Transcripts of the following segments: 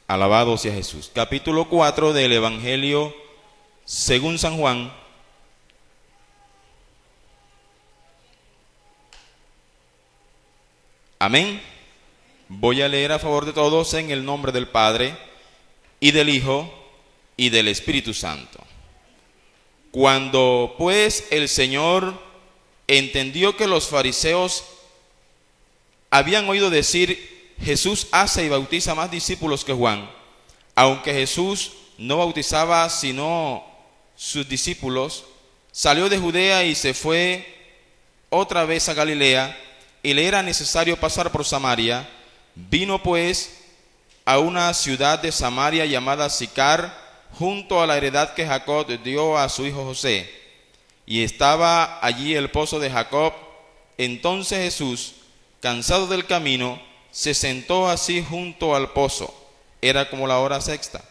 Alabado sea Jesús. Capítulo 4 del Evangelio según San Juan. Amén. Voy a leer a favor de todos en el nombre del Padre, y del Hijo, y del Espíritu Santo. Cuando pues el Señor entendió que los fariseos habían oído decir: Jesús hace y bautiza más discípulos que Juan, aunque Jesús no bautizaba sino sus discípulos, salió de Judea y se fue otra vez a Galilea, y le era necesario pasar por Samaria. Vino pues a una ciudad de Samaria llamada Sicar, junto a la heredad que Jacob dio a su hijo José, y estaba allí el pozo de Jacob. Entonces Jesús, cansado del camino, se sentó así junto al pozo. Era como la hora sexta.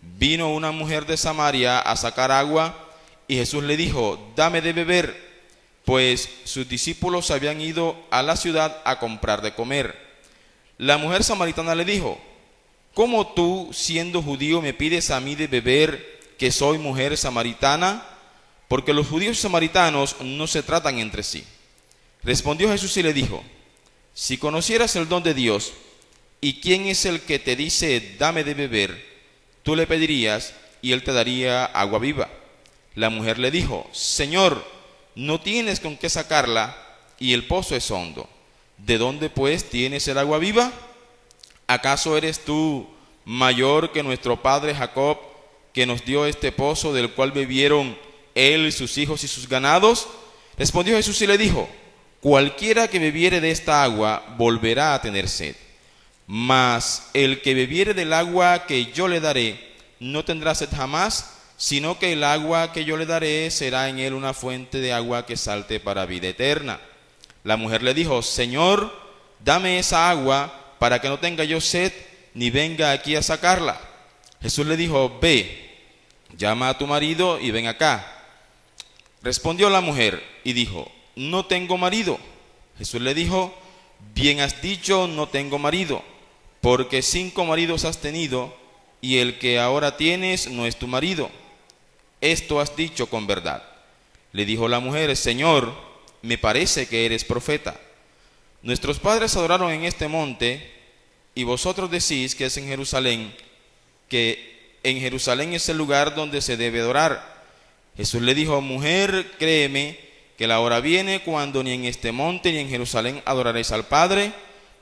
Vino una mujer de Samaria a sacar agua, y Jesús le dijo: dame de beber, pues sus discípulos habían ido a la ciudad a comprar de comer. La mujer samaritana le dijo: ¿cómo tú, siendo judío, me pides a mí de beber, que soy mujer samaritana? Porque los judíos y samaritanos no se tratan entre sí. Respondió Jesús y le dijo: si conocieras el don de Dios, y quién es el que te dice dame de beber, tú le pedirías y él te daría agua viva. La mujer le dijo: Señor, no tienes con qué sacarla, y el pozo es hondo. ¿De dónde pues tienes el agua viva? ¿Acaso eres tú mayor que nuestro padre Jacob, que nos dio este pozo, del cual bebieron él, sus hijos y sus ganados? Respondió Jesús y le dijo: cualquiera que bebiere de esta agua volverá a tener sed, mas el que bebiere del agua que yo le daré no tendrá sed jamás, sino que el agua que yo le daré será en él una fuente de agua que salte para vida eterna. La mujer le dijo: Señor, dame esa agua para que no tenga yo sed, ni venga aquí a sacarla. Jesús le dijo: ve, llama a tu marido y ven acá. Respondió la mujer y dijo: no tengo marido. Jesús le dijo: bien has dicho, no tengo marido, porque 5 maridos has tenido, y el que ahora tienes no es tu marido. Esto has dicho con verdad. Le dijo la mujer: Señor, me parece que eres profeta. Nuestros padres adoraron en este monte, y vosotros decís que es en Jerusalén, que en Jerusalén es el lugar donde se debe adorar. Jesús le dijo: mujer, créeme, que la hora viene cuando ni en este monte ni en Jerusalén adoraréis al Padre.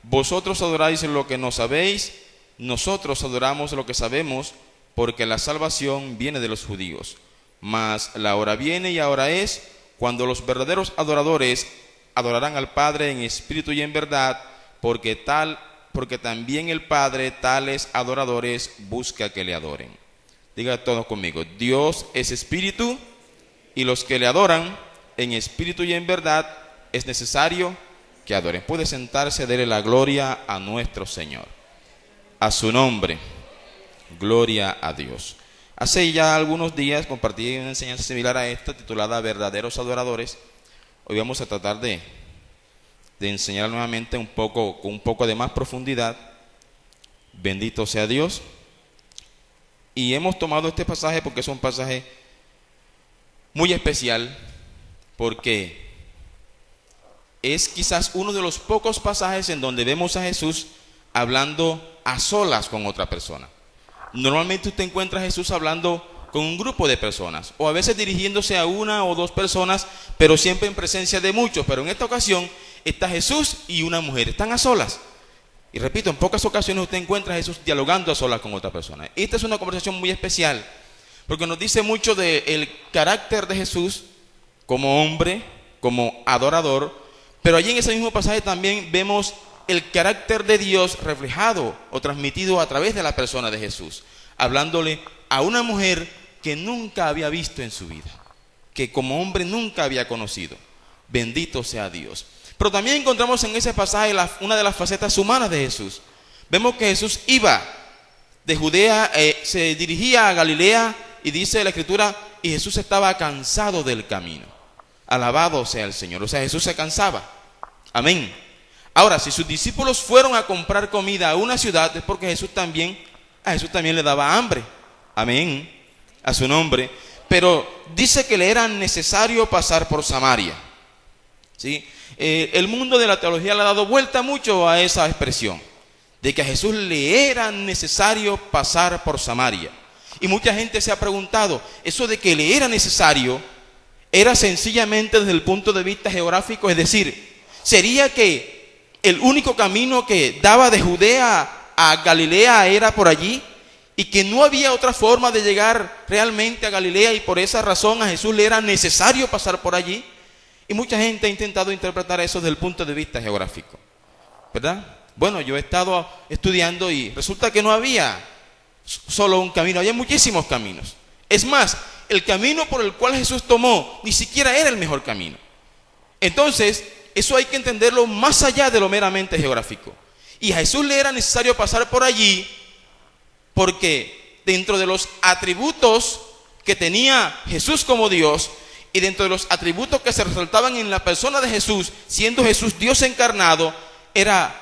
Vosotros adoráis lo que no sabéis, nosotros adoramos lo que sabemos, porque la salvación viene de los judíos. Mas la hora viene y ahora es, cuando los verdaderos adoradores adorarán al Padre en espíritu y en verdad, porque también el Padre tales adoradores busca que le adoren. Diga todos conmigo: Dios es espíritu, y los que le adoran en espíritu y en verdad es necesario que adoren. Puede sentarse, darle la gloria a nuestro Señor. A su nombre, gloria a Dios. Hace ya algunos días compartí una enseñanza similar a esta, titulada Verdaderos Adoradores. Hoy vamos a tratar de enseñar nuevamente con un poco de más profundidad. Bendito sea Dios. Y hemos tomado este pasaje porque es un pasaje muy especial, porque es quizás uno de los pocos pasajes en donde vemos a Jesús hablando a solas con otra persona. Normalmente usted encuentra a Jesús hablando con un grupo de personas, o a veces dirigiéndose a 1 o 2 personas, pero siempre en presencia de muchos. Pero en esta ocasión está Jesús y una mujer, están a solas. Y repito, en pocas ocasiones usted encuentra a Jesús dialogando a solas con otra persona. Esta es una conversación muy especial, porque nos dice mucho del carácter de Jesús como hombre, como adorador. Pero allí en ese mismo pasaje también vemos el carácter de Dios reflejado o transmitido a través de la persona de Jesús, hablándole a una mujer que nunca había visto en su vida, que como hombre nunca había conocido. Bendito sea Dios. Pero también encontramos en ese pasaje una de las facetas humanas de Jesús. Vemos que Jesús iba de Judea, se dirigía a Galilea, y dice la Escritura: y Jesús estaba cansado del camino. Alabado sea el Señor. O sea, Jesús se cansaba. Amén. Ahora, si sus discípulos fueron a comprar comida a una ciudad, es porque Jesús también a Jesús también le daba hambre. Amén. A su nombre. Pero dice que le era necesario pasar por Samaria. ¿Sí? El mundo de la teología le ha dado vuelta mucho a esa expresión, de que a Jesús le era necesario pasar por Samaria. Y mucha gente se ha preguntado, eso de que le era necesario, era sencillamente desde el punto de vista geográfico, es decir, sería que el único camino que daba de Judea a Galilea era por allí, y que no había otra forma de llegar realmente a Galilea, y por esa razón a Jesús le era necesario pasar por allí. Y mucha gente ha intentado interpretar eso desde el punto de vista geográfico, ¿verdad? Bueno, yo he estado estudiando y resulta que no había solo un camino, había muchísimos caminos. Es más, el camino por el cual Jesús tomó ni siquiera era el mejor camino. Entonces, eso hay que entenderlo más allá de lo meramente geográfico. Y a Jesús le era necesario pasar por allí porque dentro de los atributos que tenía Jesús como Dios, y dentro de los atributos que se resaltaban en la persona de Jesús, siendo Jesús Dios encarnado, era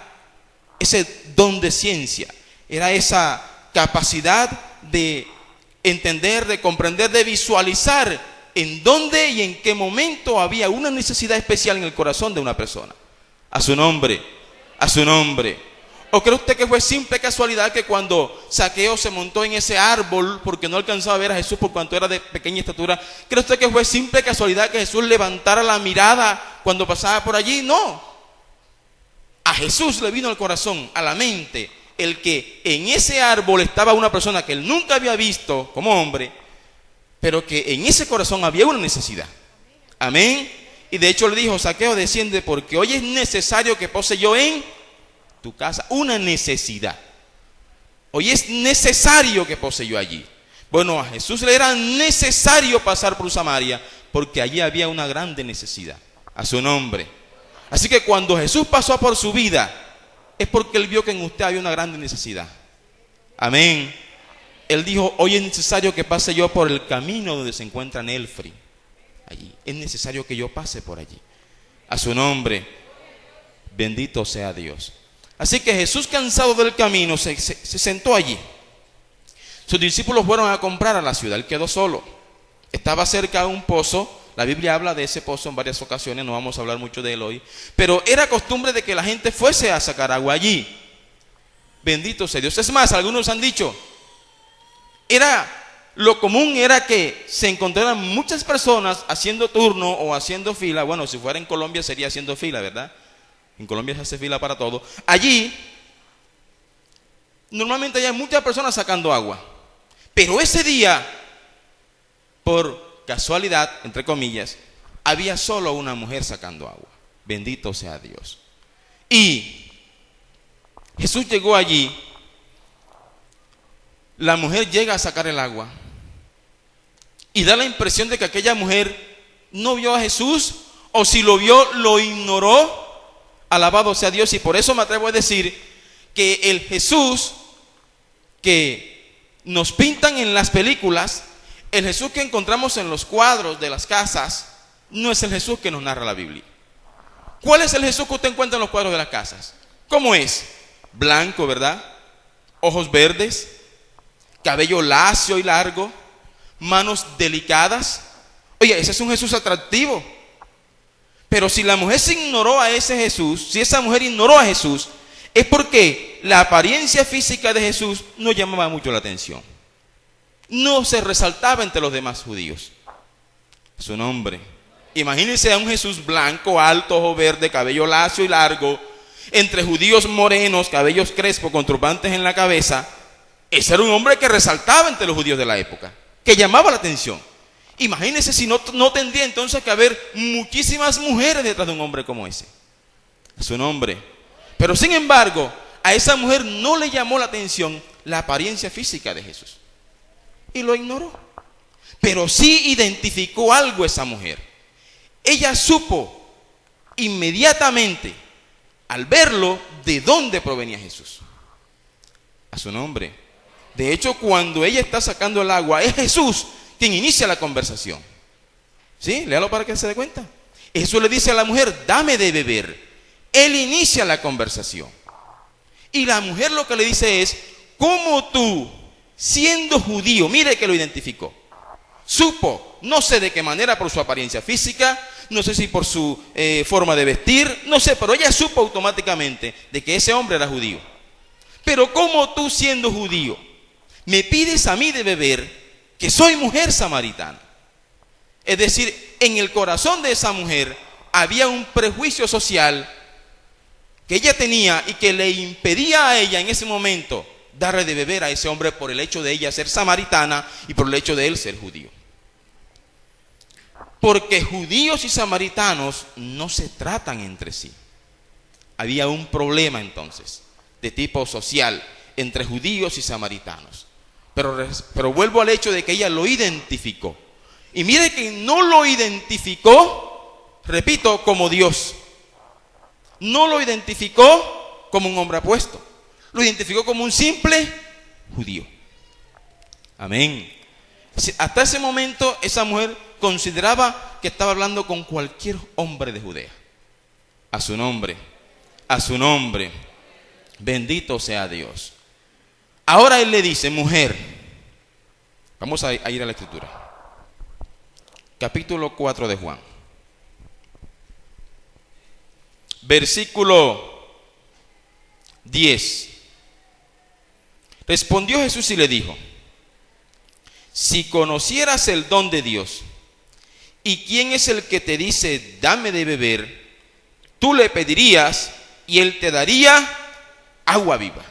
ese don de ciencia, era esa capacidad de entender, de comprender, de visualizar en dónde y en qué momento había una necesidad especial en el corazón de una persona. A su nombre, a su nombre. ¿O cree usted que fue simple casualidad que cuando Zaqueo se montó en ese árbol porque no alcanzaba a ver a Jesús por cuanto era de pequeña estatura? ¿Cree usted que fue simple casualidad que Jesús levantara la mirada cuando pasaba por allí? No. A Jesús le vino al corazón, a la mente, el que en ese árbol estaba una persona que él nunca había visto como hombre, pero que en ese corazón había una necesidad. Amén. Y de hecho le dijo, Zaqueo, desciende porque hoy es necesario que pose yo en tu casa, una necesidad. Hoy es necesario que pose yo allí. Bueno, a Jesús le era necesario pasar por Samaria porque allí había una grande necesidad. A su nombre. Así que cuando Jesús pasó por su vida, es porque él vio que en usted había una grande necesidad. Amén. Él dijo, hoy es necesario que pase yo por el camino donde se encuentra Nelfri. Allí. Es necesario que yo pase por allí. A su nombre. Bendito sea Dios. Así que Jesús, cansado del camino, se sentó allí. Sus discípulos fueron a comprar a la ciudad. Él quedó solo. Estaba cerca de un pozo. La Biblia habla de ese pozo en varias ocasiones. No vamos a hablar mucho de él hoy. Pero era costumbre de que la gente fuese a sacar agua allí. Bendito sea Dios. Es más, algunos han dicho, lo común era que se encontraran muchas personas haciendo turno o haciendo fila. Bueno, si fuera en Colombia sería haciendo fila, ¿verdad? En Colombia se hace fila para todo. Allí, normalmente hay muchas personas sacando agua. Pero ese día, por casualidad, entre comillas, había solo una mujer sacando agua. Bendito sea Dios. Y Jesús llegó allí. La mujer llega a sacar el agua. Y da la impresión de que aquella mujer no vio a Jesús, o si lo vio, lo ignoró. Alabado sea Dios. Y por eso me atrevo a decir que el Jesús que nos pintan en las películas, el Jesús que encontramos en los cuadros de las casas, no es el Jesús que nos narra la Biblia. ¿Cuál es el Jesús que usted encuentra en los cuadros de las casas? ¿Cómo es? Blanco, ¿verdad? Ojos verdes, cabello lacio y largo, manos delicadas. Oye, ese es un Jesús atractivo. Pero si la mujer se ignoró a ese Jesús, si esa mujer ignoró a Jesús, es porque la apariencia física de Jesús no llamaba mucho la atención. No se resaltaba entre los demás judíos. Su nombre. Imagínense a un Jesús blanco, alto, ojo verde, cabello lacio y largo, entre judíos morenos, cabellos crespos, con turbantes en la cabeza. Ese era un hombre que resaltaba entre los judíos de la época, que llamaba la atención. Imagínense si no tendría entonces que haber muchísimas mujeres detrás de un hombre como ese. Su nombre. Pero sin embargo, a esa mujer no le llamó la atención la apariencia física de Jesús. Y lo ignoró. Pero sí identificó algo esa mujer. Ella supo inmediatamente, al verlo, de dónde provenía Jesús. A su nombre. De hecho, cuando ella está sacando el agua, es Jesús quien inicia la conversación. ¿Sí? Léalo para que se dé cuenta. Jesús le dice a la mujer, dame de beber. Él inicia la conversación. Y la mujer lo que le dice es, ¿cómo tú, siendo judío, mire que lo identificó, supo, no sé de qué manera, por su apariencia física, no sé si por su forma de vestir, no sé, pero ella supo automáticamente de que ese hombre era judío? Pero ¿cómo tú, siendo judío, me pides a mí de beber, que soy mujer samaritana? Es decir, en el corazón de esa mujer había un prejuicio social que ella tenía y que le impedía a ella en ese momento darle de beber a ese hombre por el hecho de ella ser samaritana y por el hecho de él ser judío. Porque judíos y samaritanos no se tratan entre sí. Había un problema entonces de tipo social entre judíos y samaritanos. Pero vuelvo al hecho de que ella lo identificó. Y mire que no lo identificó, repito, como Dios. No lo identificó como un hombre apuesto. Lo identificó como un simple judío. Amén. Hasta ese momento esa mujer consideraba que estaba hablando con cualquier hombre de Judea. A su nombre, bendito sea Dios. Ahora él le dice, mujer, vamos a ir a la escritura. Capítulo 4 de Juan. Versículo 10. Respondió Jesús y le dijo, si conocieras el don de Dios, y quién es el que te dice, dame de beber, tú le pedirías y él te daría agua viva.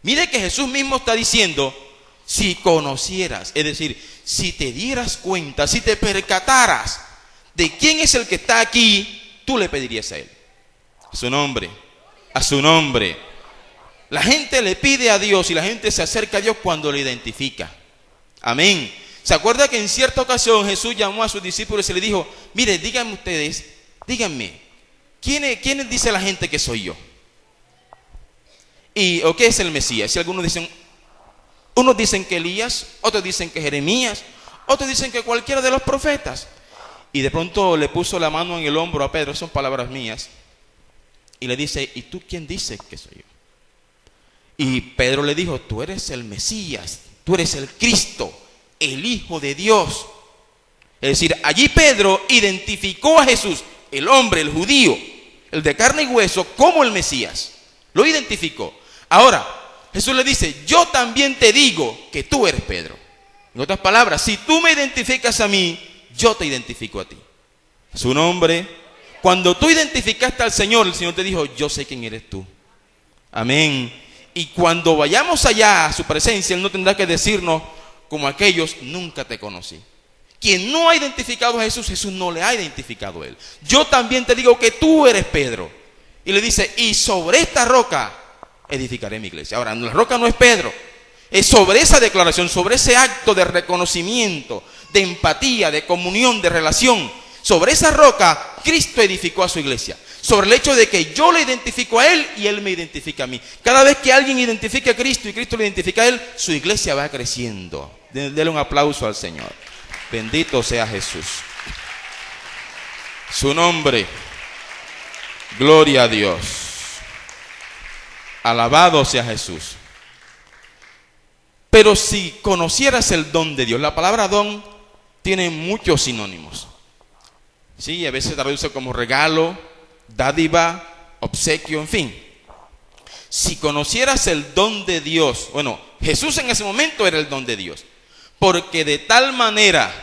Mire que Jesús mismo está diciendo, si conocieras, es decir, si te dieras cuenta, si te percataras de quién es el que está aquí, tú le pedirías a él. A su nombre. La gente le pide a Dios y la gente se acerca a Dios cuando lo identifica. Amén. ¿Se acuerda que en cierta ocasión Jesús llamó a sus discípulos y le dijo, mire, díganme ustedes, díganme, ¿quién dice la gente que soy yo? ¿O qué es el Mesías? Si algunos dicen, unos dicen que Elías, otros dicen que Jeremías, otros dicen que cualquiera de los profetas. Y de pronto le puso la mano en el hombro a Pedro, son palabras mías, y le dice, ¿y tú quién dices que soy yo? Y Pedro le dijo, tú eres el Mesías, tú eres el Cristo, el Hijo de Dios. Es decir, allí Pedro identificó a Jesús, el hombre, el judío, el de carne y hueso, como el Mesías. Lo identificó. Ahora, Jesús le dice, yo también te digo que tú eres Pedro. En otras palabras, si tú me identificas a mí, yo te identifico a ti. Su nombre. Cuando tú identificaste al Señor, el Señor te dijo, yo sé quién eres tú. Amén. Y cuando vayamos allá a su presencia, Él no tendrá que decirnos como aquellos, nunca te conocí. Quien no ha identificado a Jesús, Jesús no le ha identificado a Él. Yo también te digo que tú eres Pedro. Y le dice, y sobre esta roca edificaré mi iglesia. Ahora, la roca no es Pedro. Es sobre esa declaración, sobre ese acto de reconocimiento, de empatía, de comunión, de relación. Sobre esa roca, Cristo edificó a su iglesia. Sobre el hecho de que yo le identifico a Él y Él me identifica a mí. Cada vez que alguien identifica a Cristo y Cristo le identifica a Él, su iglesia va creciendo. Dele un aplauso al Señor. Bendito sea Jesús. Su nombre. Gloria a Dios. Alabado sea Jesús. Pero si conocieras el don de Dios, la palabra don tiene muchos sinónimos. Sí, a veces se traduce como regalo, dádiva, obsequio, en fin. Si conocieras el don de Dios, bueno, Jesús en ese momento era el don de Dios. Porque de tal manera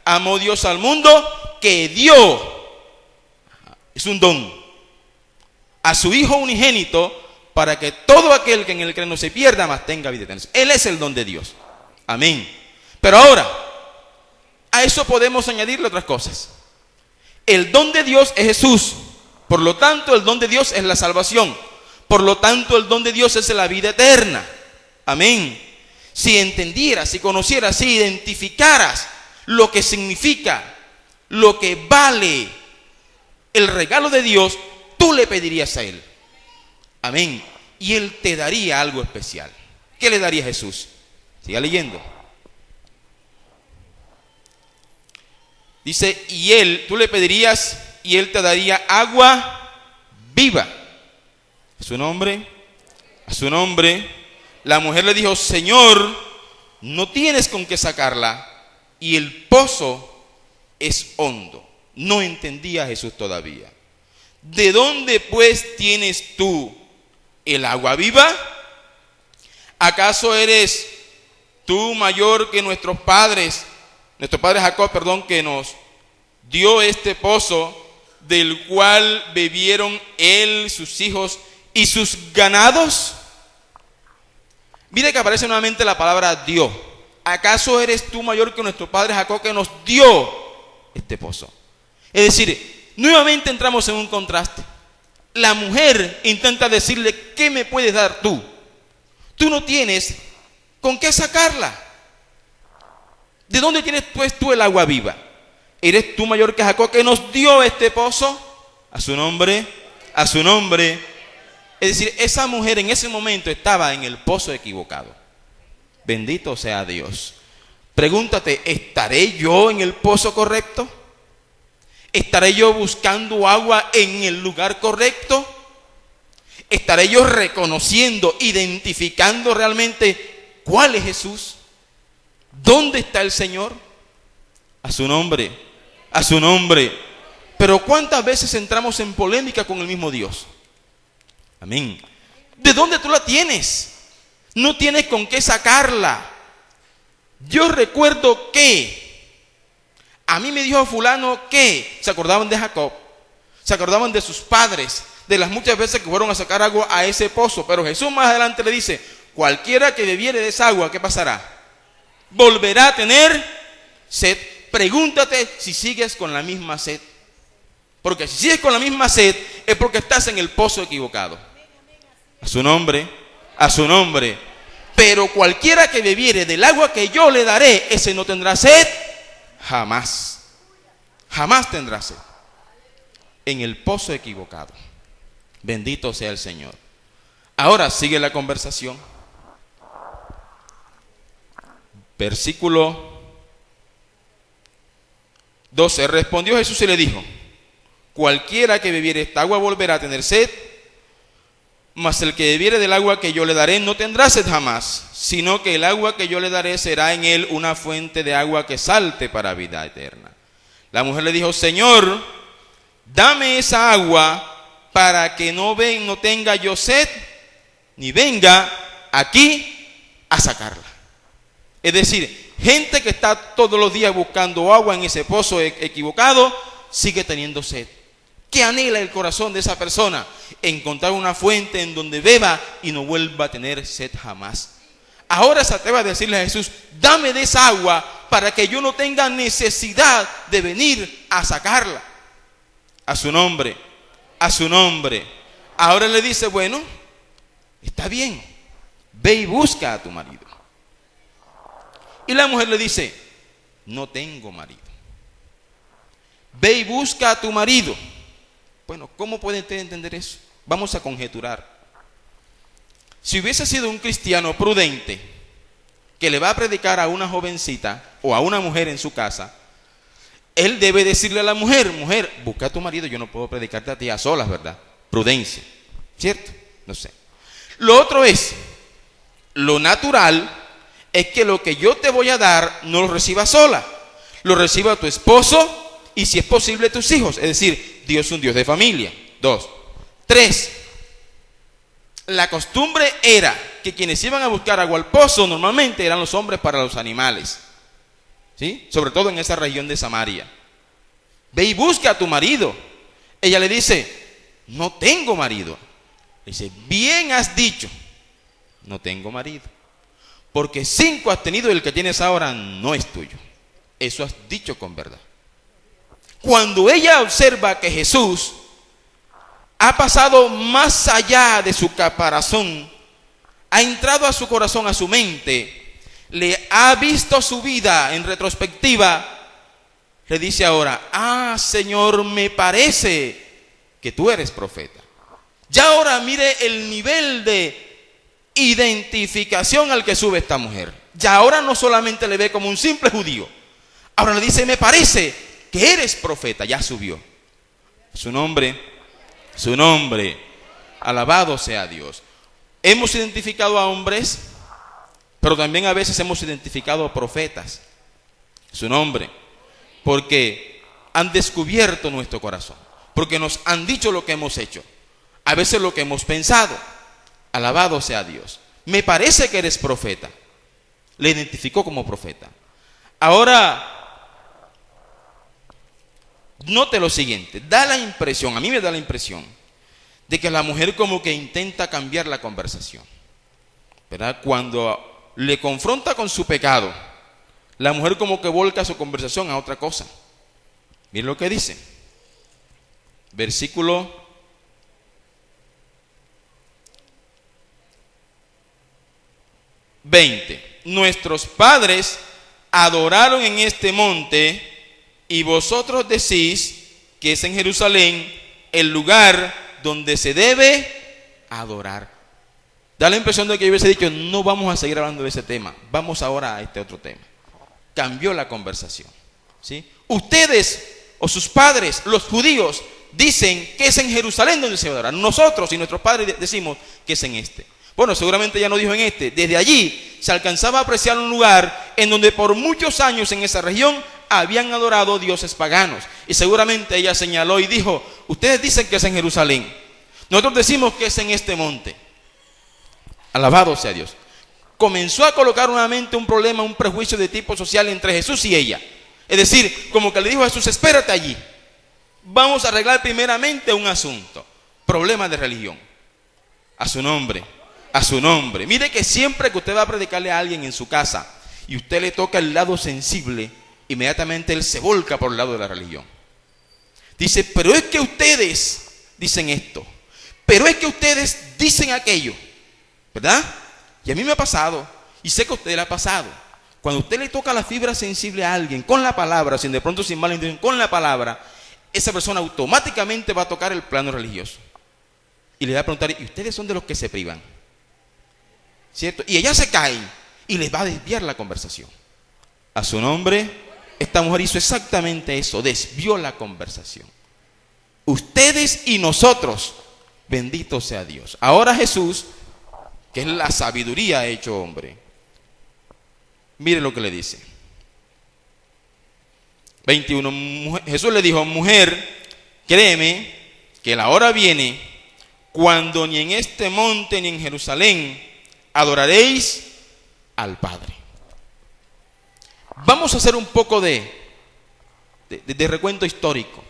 amó Dios al mundo que dio, es un don, a su Hijo unigénito para que todo aquel que en él cree no se pierda, mas tenga vida eterna. Él es el don de Dios. Amén. Pero ahora, a eso podemos añadirle otras cosas. El don de Dios es Jesús. Por lo tanto, el don de Dios es la salvación. Por lo tanto, el don de Dios es la vida eterna. Amén. Si entendieras, si conocieras, si identificaras lo que significa, lo que vale el regalo de Dios, tú le pedirías a Él. Amén. Y Él te daría algo especial. ¿Qué le daría Jesús? Siga leyendo. Dice, y Él, tú le pedirías y Él te daría agua viva. A su nombre, La mujer le dijo: Señor, no tienes con qué sacarla y el pozo es hondo. No entendía Jesús todavía. ¿De dónde pues tienes tú el agua viva? ¿Acaso eres tú mayor que nuestro padre Jacob, que nos dio este pozo, del cual bebieron él, sus hijos y sus ganados? Mire que aparece nuevamente la palabra dio. ¿Acaso eres tú mayor que nuestro padre Jacob, que nos dio este pozo? Es decir, nuevamente entramos en un contraste. La mujer intenta decirle: ¿qué me puedes dar tú? Tú no tienes con qué sacarla. ¿De dónde tienes pues tú el agua viva? ¿Eres tú mayor que Jacob, que nos dio este pozo? A su nombre, a su nombre. Es decir, esa mujer en ese momento estaba en el pozo equivocado. Bendito sea Dios. Pregúntate: ¿estaré yo en el pozo correcto? ¿Estaré yo buscando agua en el lugar correcto? ¿Estaré yo reconociendo, identificando realmente cuál es Jesús? ¿Dónde está el Señor? A su nombre, a su nombre. Pero ¿cuántas veces entramos en polémica con el mismo Dios? Amén. ¿De dónde tú la tienes? No tienes con qué sacarla. Yo recuerdo que a mí me dijo fulano que se acordaban de Jacob, se acordaban de sus padres, de las muchas veces que fueron a sacar agua a ese pozo. Pero Jesús más adelante le dice: cualquiera que bebiere de esa agua, ¿qué pasará? Volverá a tener sed. Pregúntate si sigues con la misma sed. Porque si sigues con la misma sed, es porque estás en el pozo equivocado. A su nombre, a su nombre. Pero cualquiera que bebiere del agua que yo le daré, ese no tendrá sed jamás. Jamás tendrá sed. En el pozo equivocado. Bendito sea el Señor. Ahora sigue la conversación. Versículo 12. Respondió Jesús y le dijo: cualquiera que bebiere esta agua volverá a tener sed, mas el que bebiere del agua que yo le daré no tendrá sed jamás, sino que el agua que yo le daré será en él una fuente de agua que salte para vida eterna. La mujer le dijo: Señor, dame esa agua para que no tenga yo sed, ni venga aquí a sacarla. Es decir, gente que está todos los días buscando agua en ese pozo equivocado, sigue teniendo sed. ¿Qué anhela el corazón de esa persona? Encontrar una fuente en donde beba y no vuelva a tener sed jamás. Ahora se atreve a decirle a Jesús: dame de esa agua para que yo no tenga necesidad de venir a sacarla. A su nombre, a su nombre. Ahora le dice: bueno, está bien, ve y busca a tu marido. Y la mujer le dice: no tengo marido. Ve y busca a tu marido. Bueno, ¿cómo puede usted entender eso? Vamos a conjeturar. Si hubiese sido un cristiano prudente que le va a predicar a una jovencita o a una mujer en su casa, él debe decirle a la mujer: mujer, busca a tu marido, yo no puedo predicarte a ti a solas, ¿verdad? Prudencia, ¿cierto? No sé. Lo otro es, lo natural es que lo que yo te voy a dar no lo recibas sola, lo reciba tu esposo y, si es posible, tus hijos. Es decir, Dios es un Dios de familia. 2. 3. La costumbre era que quienes iban a buscar agua al pozo normalmente eran los hombres para los animales, ¿sí? Sobre todo en esa región de Samaria. Ve y busca a tu marido. Ella le dice: no tengo marido. Le dice: bien has dicho, no tengo marido, porque 5 has tenido y el que tienes ahora no es tuyo. Eso has dicho con verdad. Cuando ella observa que Jesús ha pasado más allá de su caparazón, ha entrado a su corazón, a su mente, le ha visto su vida en retrospectiva, le dice ahora: ah, Señor, me parece que tú eres profeta. Ya ahora mire el nivel de identificación al que sube esta mujer. Ya ahora no solamente le ve como un simple judío, ahora le dice: me parece que eres profeta. Ya subió. Su nombre, alabado sea Dios. Hemos identificado a hombres Pero también a veces hemos identificado profetas, su nombre, porque han descubierto nuestro corazón, porque nos han dicho lo que hemos hecho, a veces lo que hemos pensado. Alabado sea Dios. Me parece que eres profeta. Le identificó como profeta. Ahora, note lo siguiente, da la impresión, a mí me da la impresión, de que la mujer como que intenta cambiar la conversación, ¿verdad? Cuando le confronta con su pecado, la mujer como que volca su conversación a otra cosa. Miren lo que dice. Versículo 20. Nuestros padres adoraron en este monte y vosotros decís que es en Jerusalén el lugar donde se debe adorar. Da la impresión de que yo hubiese dicho, no vamos a seguir hablando de ese tema, vamos ahora a este otro tema. Cambió la conversación, ¿sí? Ustedes o sus padres, los judíos, dicen que es en Jerusalén donde se debe adorar. Nosotros y nuestros padres decimos que es en este. Bueno, seguramente ya no dijo en este. Desde allí se alcanzaba a apreciar un lugar en donde por muchos años en esa región habían adorado dioses paganos. Y seguramente ella señaló y dijo, ustedes dicen que es en Jerusalén. Nosotros decimos que es en este monte. Alabado sea Dios. Comenzó a colocar nuevamente un problema, un prejuicio de tipo social entre Jesús y ella. Es decir, como que le dijo a Jesús, espérate allí. Vamos a arreglar primeramente un asunto. Problema de religión. A su nombre. A su nombre. Mire que siempre que usted va a predicarle a alguien en su casa y usted le toca el lado sensible, inmediatamente él se volca por el lado de la religión. Dice, pero es que ustedes dicen esto, pero es que ustedes dicen aquello, ¿verdad? Y a mí me ha pasado, y sé que a usted le ha pasado. Cuando usted le toca la fibra sensible a alguien con la palabra, sin de pronto sin mala intención, con la palabra, esa persona automáticamente va a tocar el plano religioso. Y le va a preguntar, ¿y ustedes son de los que se privan? ¿Cierto? Y ellas se caen y les va a desviar la conversación. A su nombre, esta mujer hizo exactamente eso, desvió la conversación. Ustedes y nosotros, bendito sea Dios. Ahora Jesús, que es la sabiduría hecho hombre, mire lo que le dice. 21. Jesús le dijo, mujer, créeme que la hora viene cuando ni en este monte ni en Jerusalén adoraréis al Padre. Vamos a hacer un poco de recuento histórico.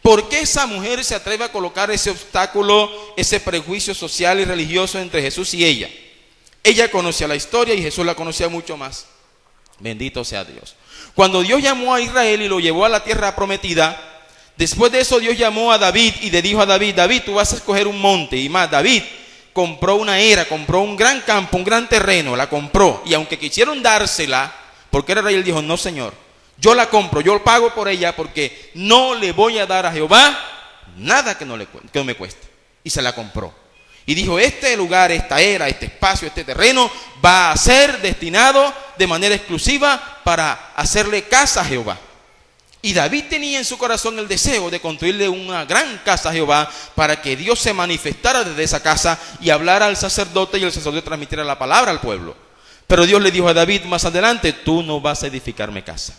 ¿Por qué esa mujer se atreve a colocar ese obstáculo, ese prejuicio social y religioso entre Jesús y ella? Ella conocía la historia y Jesús la conocía mucho más. Bendito sea Dios. Cuando Dios llamó a Israel y lo llevó a la tierra prometida, después de eso Dios llamó a David y le dijo a David, David, tú vas a escoger un monte. Y más, David compró una era, compró un gran campo, un gran terreno, la compró. Y aunque quisieron dársela, porque era rey, él dijo, no señor, yo la compro, yo pago por ella, porque no le voy a dar a Jehová nada que no me cueste. Y se la compró. Y dijo, este lugar, esta era, este espacio, este terreno, va a ser destinado de manera exclusiva para hacerle casa a Jehová. Y David tenía en su corazón el deseo de construirle una gran casa a Jehová para que Dios se manifestara desde esa casa y hablara al sacerdote y el sacerdote transmitiera la palabra al pueblo. Pero Dios le dijo a David más adelante, tú no vas a edificarme casa.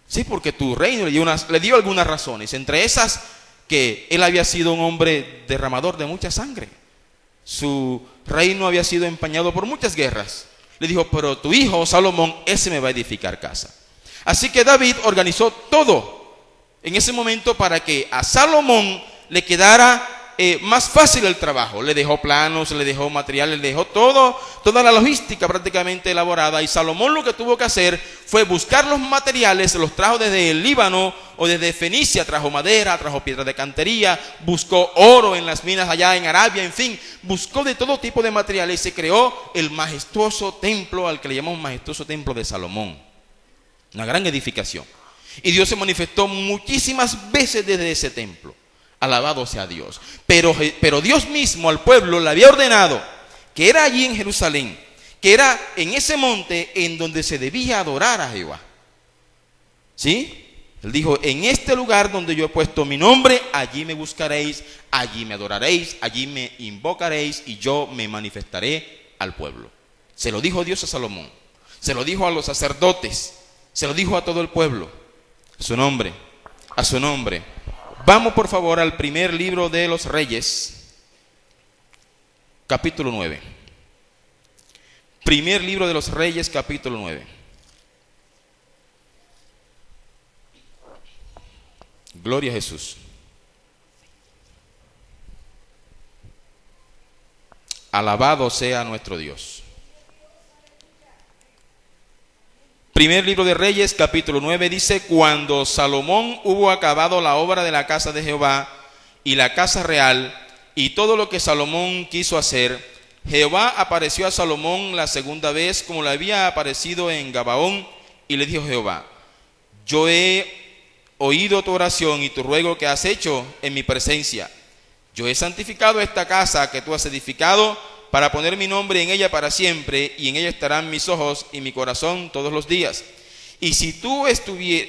Sí, porque tu reino le dio algunas razones, entre esas que él había sido un hombre derramador de mucha sangre. Su reino había sido empañado por muchas guerras. Le dijo, pero tu hijo Salomón, ese me va a edificar casa. Así que David organizó todo en ese momento para que a Salomón le quedara más fácil el trabajo. Le dejó planos, le dejó material, le dejó toda la logística prácticamente elaborada. Y Salomón lo que tuvo que hacer fue buscar los materiales, los trajo desde el Líbano o desde Fenicia, trajo madera, trajo piedra de cantería, buscó oro en las minas allá en Arabia, en fin, buscó de todo tipo de materiales y se creó el majestuoso templo, al que le llamamos majestuoso templo de Salomón. Una gran edificación. Y Dios se manifestó muchísimas veces desde ese templo. Alabado sea Dios. Pero Dios mismo al pueblo le había ordenado que era allí en Jerusalén, que era en ese monte en donde se debía adorar a Jehová. ¿Sí? Él dijo, en este lugar donde yo he puesto mi nombre, allí me buscaréis, allí me adoraréis, allí me invocaréis y yo me manifestaré al pueblo. Se lo dijo Dios a Salomón, se lo dijo a los sacerdotes, se lo dijo a todo el pueblo. A su nombre, a su nombre. Vamos por favor al primer libro de los Reyes, capítulo 9. Primer libro de los Reyes, capítulo 9. Gloria a Jesús. Alabado sea nuestro Dios. Primer libro de Reyes, capítulo 9, dice: cuando Salomón hubo acabado la obra de la casa de Jehová y la casa real y todo lo que Salomón quiso hacer, Jehová apareció a Salomón la segunda vez como le había aparecido en Gabaón, y le dijo Jehová: yo he oído tu oración y tu ruego que has hecho en mi presencia. Yo he santificado esta casa que tú has edificado para poner mi nombre en ella para siempre, y en ella estarán mis ojos y mi corazón todos los días. Y si tú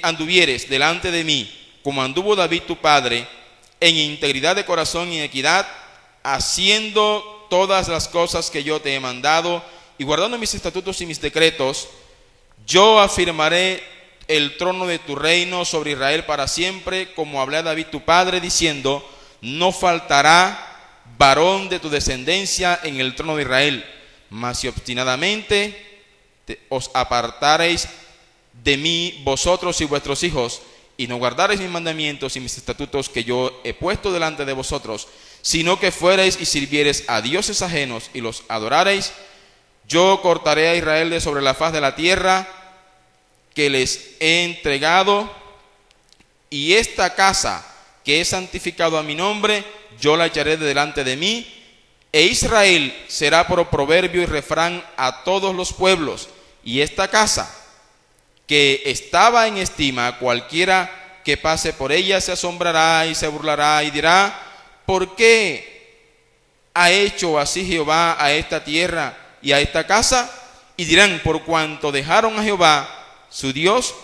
anduvieres delante de mí, como anduvo David tu padre, en integridad de corazón y en equidad, haciendo todas las cosas que yo te he mandado, y guardando mis estatutos y mis decretos, yo afirmaré el trono de tu reino sobre Israel para siempre, como hablé a David tu padre, diciendo: no faltará varón de tu descendencia en el trono de Israel. Mas si obstinadamente os apartareis de mí vosotros y vuestros hijos, y no guardareis mis mandamientos y mis estatutos que yo he puesto delante de vosotros, sino que fuereis y sirviereis a dioses ajenos y los adorareis, yo cortaré a Israel de sobre la faz de la tierra que les he entregado, y esta casa que he santificado a mi nombre, yo la echaré de delante de mí, e Israel será por proverbio y refrán a todos los pueblos. Y esta casa que estaba en estima, cualquiera que pase por ella se asombrará y se burlará y dirá: ¿por qué ha hecho así Jehová a esta tierra y a esta casa? Y dirán: por cuanto dejaron a Jehová su Dios,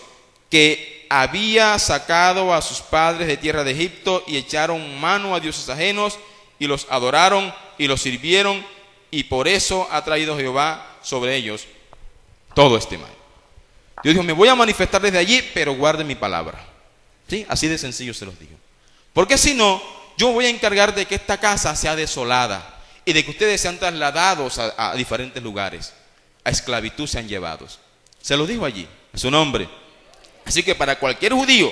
que había sacado a sus padres de tierra de Egipto, y echaron mano a dioses ajenos y los adoraron y los sirvieron, y por eso ha traído Jehová sobre ellos todo este mal. Dios dijo: me voy a manifestar desde allí, pero guarden mi palabra. ¿Sí? Así de sencillo se los digo. Porque si no, yo voy a encargar de que esta casa sea desolada y de que ustedes sean trasladados a diferentes lugares, a esclavitud sean llevados. Se los dijo allí, a su nombre. Así que para cualquier judío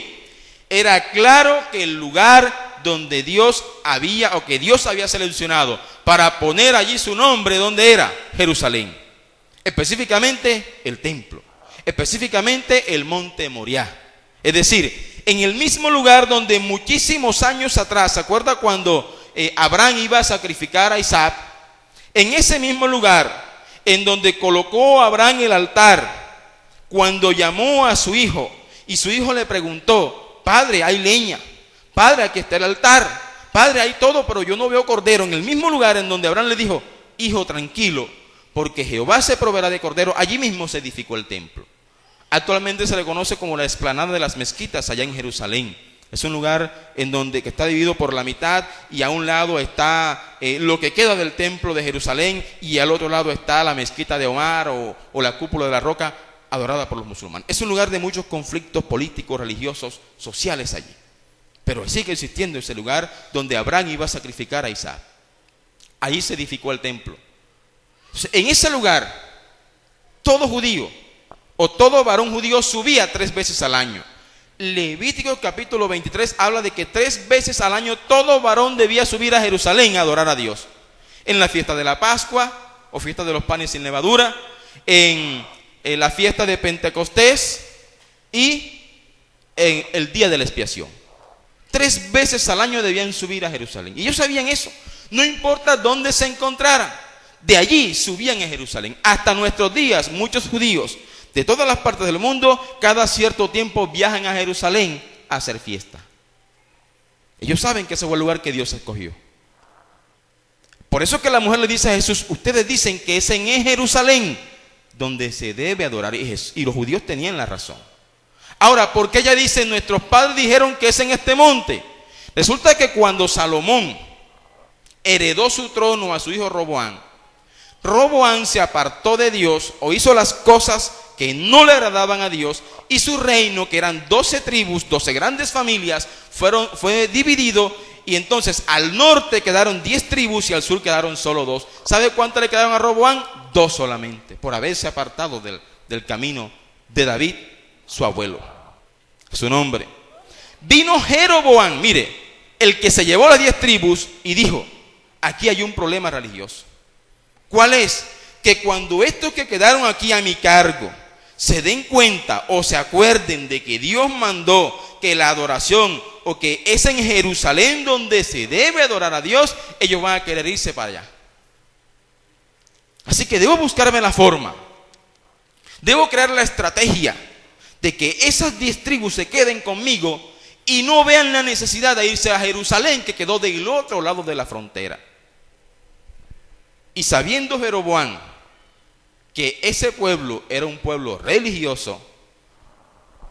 era claro que el lugar donde Dios había, o que Dios había seleccionado para poner allí su nombre, ¿dónde era? Jerusalén. Específicamente el templo, específicamente el monte Moriah. Es decir, en el mismo lugar donde muchísimos años atrás, ¿se acuerda cuando Abraham iba a sacrificar a Isaac? En ese mismo lugar en donde colocó Abraham el altar, cuando llamó a su hijo, y su hijo le preguntó: padre, hay leña, padre, aquí está el altar, padre, hay todo, pero yo no veo cordero. En el mismo lugar en donde Abraham le dijo: hijo, tranquilo, porque Jehová se proveerá de cordero, allí mismo se edificó el templo. Actualmente se le conoce como la explanada de las mezquitas allá en Jerusalén. Es un lugar en donde que está dividido por la mitad, y a un lado está lo que queda del templo de Jerusalén, y al otro lado está la mezquita de Omar o la cúpula de la roca, adorada por los musulmanes. Es un lugar de muchos conflictos políticos, religiosos, sociales allí. Pero sigue existiendo ese lugar donde Abraham iba a sacrificar a Isaac. Ahí se edificó el templo. Entonces, en ese lugar, todo judío o todo varón judío subía 3 veces al año. Levítico capítulo 23 habla de que 3 veces al año todo varón debía subir a Jerusalén a adorar a Dios. En la fiesta de la Pascua o fiesta de los panes sin levadura, en la fiesta de Pentecostés y en el día de la expiación. 3 veces al año debían subir a Jerusalén. Y ellos sabían eso. No importa dónde se encontraran, de allí subían a Jerusalén. Hasta nuestros días, muchos judíos de todas las partes del mundo, cada cierto tiempo viajan a Jerusalén a hacer fiesta. Ellos saben que ese fue el lugar que Dios escogió. Por eso que la mujer le dice a Jesús: ustedes dicen que es en Jerusalén donde se debe adorar. Y los judíos tenían la razón. Ahora, ¿por qué ella dice: nuestros padres dijeron que es en este monte? Resulta que cuando Salomón heredó su trono a su hijo Roboam, Roboam se apartó de Dios o hizo las cosas que no le agradaban a Dios, y su reino, que eran 12 tribus, 12 grandes familias, fue dividido, y entonces al norte quedaron 10 tribus y al sur quedaron solo 2. ¿Sabe cuántas le quedaron a Roboam? 2 solamente, por haberse apartado del camino de David, su abuelo. Su nombre. Vino Jeroboam, mire, el que se llevó las 10 tribus, y dijo: aquí hay un problema religioso. ¿Cuál es? Que cuando estos que quedaron aquí a mi cargo se den cuenta o se acuerden de que Dios mandó que la adoración, o que es en Jerusalén donde se debe adorar a Dios, ellos van a querer irse para allá. Así que debo buscarme la forma, debo crear la estrategia de que esas 10 tribus se queden conmigo y no vean la necesidad de irse a Jerusalén, que quedó del otro lado de la frontera. Y sabiendo Jeroboam que ese pueblo era un pueblo religioso,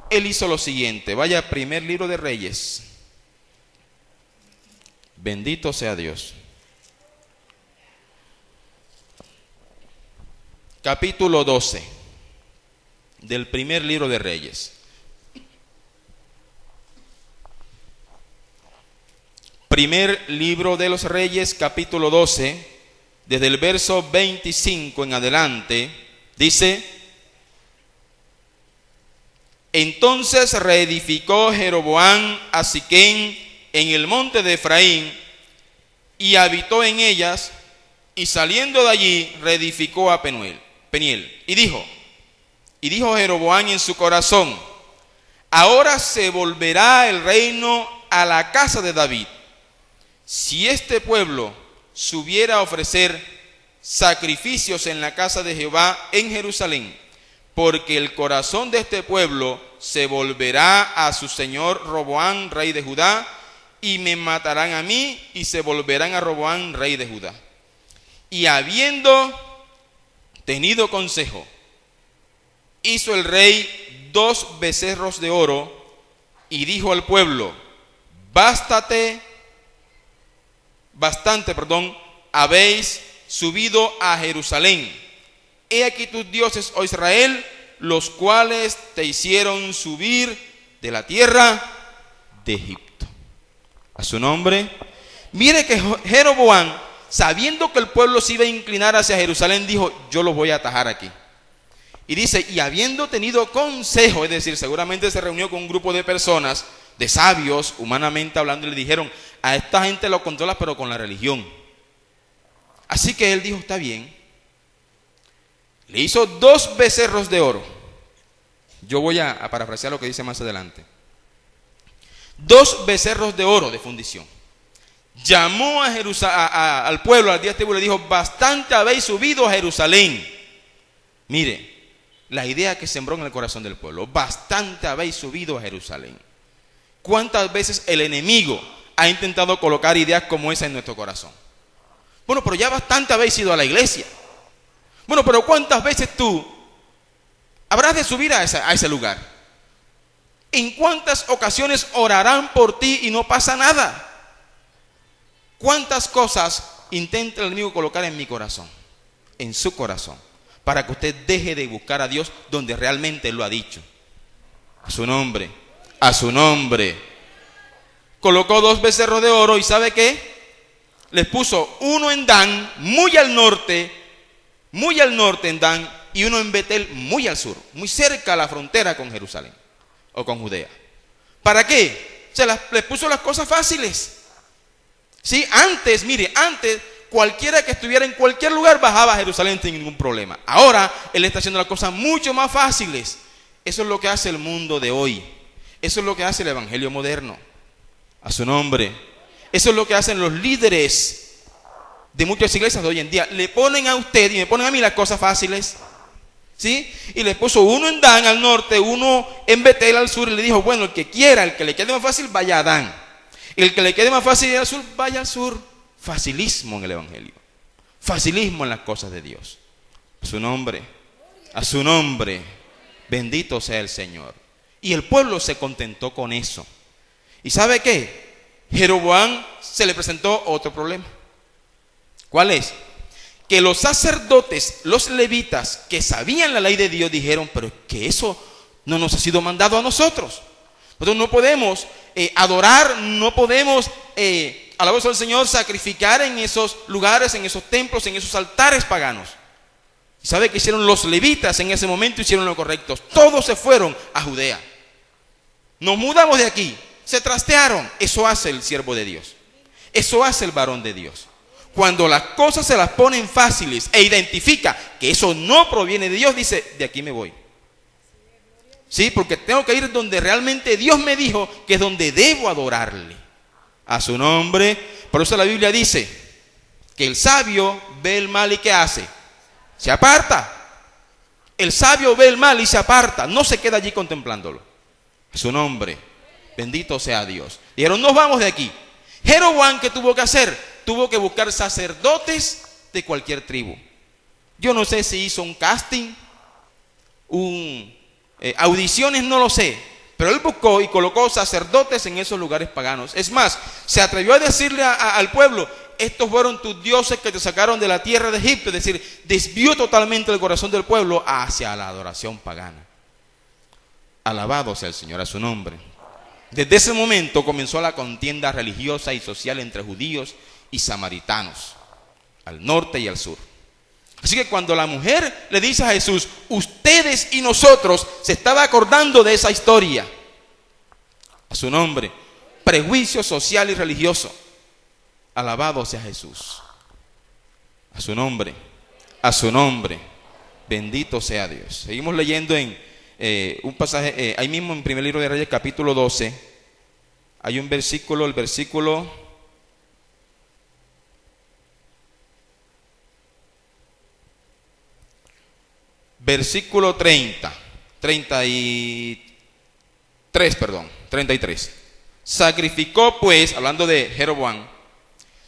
él hizo lo siguiente. Vaya a primer libro de Reyes. Bendito sea Dios. Capítulo 12 del primer libro de Reyes. Primer libro de los Reyes, capítulo 12. Desde el verso 25 en adelante, dice: entonces reedificó Jeroboam a Siquem en el monte de Efraín, y habitó en ellas, y saliendo de allí reedificó a Peniel. Y dijo Jeroboam en su corazón: ahora se volverá el reino a la casa de David, si este pueblo subiera a ofrecer sacrificios en la casa de Jehová en Jerusalén, porque el corazón de este pueblo se volverá a su señor Roboam, rey de Judá, y me matarán a mí, y se volverán a Roboam, rey de Judá. Y habiendo tenido consejo, hizo el rey 2 becerros de oro, y dijo al pueblo: bastante, habéis subido a Jerusalén. He aquí tus dioses, oh Israel, los cuales te hicieron subir de la tierra de Egipto. A su nombre. Mire que Jeroboam, sabiendo que el pueblo se iba a inclinar hacia Jerusalén, dijo: yo los voy a atajar aquí. Y dice: y habiendo tenido consejo, es decir, seguramente se reunió con un grupo de personas, de sabios, humanamente hablando, y le dijeron: a esta gente lo controla, pero con la religión. Así que él dijo: está bien. Le hizo 2 becerros de oro. Yo voy a parafrasear lo que dice más adelante. 2 becerros de oro de fundición. Llamó al pueblo, a las 10 tribus, le dijo: bastante habéis subido a Jerusalén. Mire, la idea que sembró en el corazón del pueblo: bastante habéis subido a Jerusalén. ¿Cuántas veces el enemigo ha intentado colocar ideas como esa en nuestro corazón? Bueno, pero ya bastante habéis ido a la iglesia. Bueno, pero ¿cuántas veces tú habrás de subir a ese lugar? ¿En cuántas ocasiones orarán por ti y no pasa nada? ¿Cuántas cosas intenta el enemigo colocar en mi corazón, en su corazón, para que usted deje de buscar a Dios donde realmente lo ha dicho? A su nombre, a su nombre. Colocó 2 becerros de oro, y ¿sabe qué? Les puso uno en Dan, muy al norte en Dan, y uno en Betel, muy al sur, muy cerca a la frontera con Jerusalén o con Judea. ¿Para qué? Les puso las cosas fáciles. ¿Sí? Antes cualquiera que estuviera en cualquier lugar bajaba a Jerusalén sin ningún problema. Ahora él está haciendo las cosas mucho más fáciles. Eso es lo que hace el mundo de hoy. Eso es lo que hace el evangelio moderno. A su nombre. Eso es lo que hacen los líderes de muchas iglesias de hoy en día. Le ponen a usted y me ponen a mí las cosas fáciles, ¿sí? Y le puso uno en Dan al norte, uno en Betel al sur, y le dijo: bueno, el que quiera, el que le quede más fácil, vaya a Dan. El que le quede más fácil ir al sur, vaya al sur. Facilismo en el evangelio. Facilismo en las cosas de Dios. A su nombre. A su nombre. Bendito sea el Señor. Y el pueblo se contentó con eso. ¿Y sabe qué? Jeroboam se le presentó otro problema. ¿Cuál es? que los sacerdotes, los levitas, que sabían la ley de Dios, dijeron, pero que eso no nos ha sido mandado a nosotros. Nosotros no podemos adorar, no podemos, alabar al Señor, sacrificar en esos lugares, en esos templos, en esos altares paganos. ¿Sabe qué hicieron los levitas en ese momento? Hicieron lo correcto. Todos se fueron a Judea. Nos mudamos de aquí. Se trastearon. Eso hace el siervo de Dios. Eso hace el varón de Dios. Cuando las cosas se las ponen fáciles e identifica que eso no proviene de Dios, dice, de aquí me voy. Sí, porque tengo que ir donde realmente Dios me dijo que es donde debo adorarle. A su nombre. Por eso la Biblia dice que el sabio ve el mal y ¿qué hace? Se aparta. El sabio ve el mal y se aparta. No se queda allí contemplándolo. A su nombre. Bendito sea Dios. Dijeron, nos vamos de aquí. Jeroboam, ¿qué tuvo que hacer? Tuvo que buscar sacerdotes de cualquier tribu. Yo no sé si hizo un casting, audiciones, no lo sé. Pero él buscó y colocó sacerdotes en esos lugares paganos. Es más, se atrevió a decirle al pueblo, estos fueron tus dioses que te sacaron de la tierra de Egipto. Es decir, desvió totalmente el corazón del pueblo hacia la adoración pagana. Alabado sea el Señor, a su nombre. Desde ese momento comenzó la contienda religiosa y social entre judíos y samaritanos, al norte y al sur. Así que cuando la mujer le dice a Jesús, ustedes y nosotros, se estaba acordando de esa historia. A su nombre, prejuicio social y religioso. Alabado sea Jesús. A su nombre, bendito sea Dios. Seguimos leyendo en un pasaje, ahí mismo en primer libro de Reyes, capítulo 12. Hay un versículo, el versículo 33. Sacrificó pues, hablando de Jeroboam,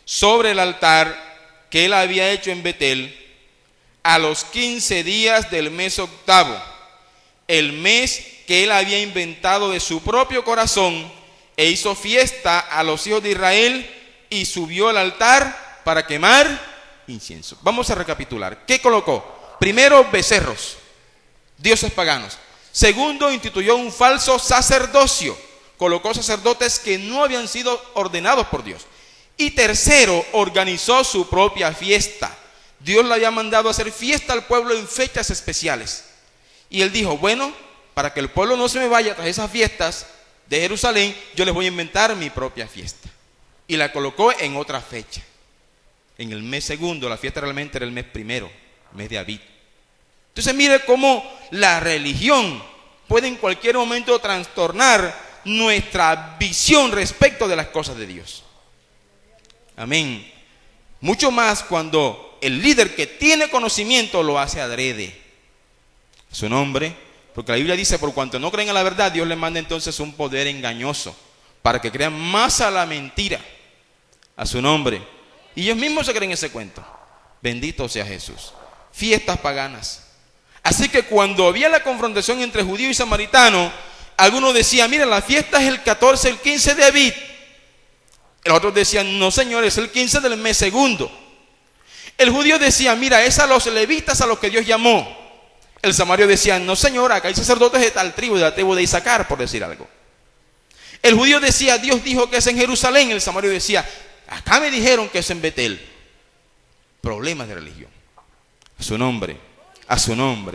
sobre el altar que él había hecho en Betel, a los 15 días del mes octavo, el mes que él había inventado de su propio corazón, e hizo fiesta a los hijos de Israel y subió al altar para quemar incienso. Vamos a recapitular. ¿Qué colocó? Primero, becerros, dioses paganos. Segundo, instituyó un falso sacerdocio. Colocó sacerdotes que no habían sido ordenados por Dios. Y tercero, organizó su propia fiesta. Dios le había mandado a hacer fiesta al pueblo en fechas especiales. Y él dijo, bueno, para que el pueblo no se me vaya tras esas fiestas de Jerusalén, yo les voy a inventar mi propia fiesta. Y la colocó en otra fecha. En el mes segundo, la fiesta realmente era el mes primero, el mes de Abib. Entonces mire cómo la religión puede en cualquier momento trastornar nuestra visión respecto de las cosas de Dios. Amén. Mucho más cuando el líder que tiene conocimiento lo hace adrede. Su nombre, porque la Biblia dice, por cuanto no creen a la verdad, Dios les manda entonces un poder engañoso para que crean más a la mentira. A su nombre. Y ellos mismos se creen ese cuento. Bendito sea Jesús. Fiestas paganas. Así que cuando había la confrontación entre judío y samaritano, algunos decían, mira, la fiesta es el 14, el 15 de Abib. Los otros decían, no señor, es el 15 del mes segundo. El judío decía, mira, es a los levitas a los que Dios llamó. El samario decía, no señor, acá hay sacerdotes de tal tribu, de la tribu de Isaacar, por decir algo. El judío decía, Dios dijo que es en Jerusalén. El samario decía, acá me dijeron que es en Betel. Problemas de religión. A su nombre.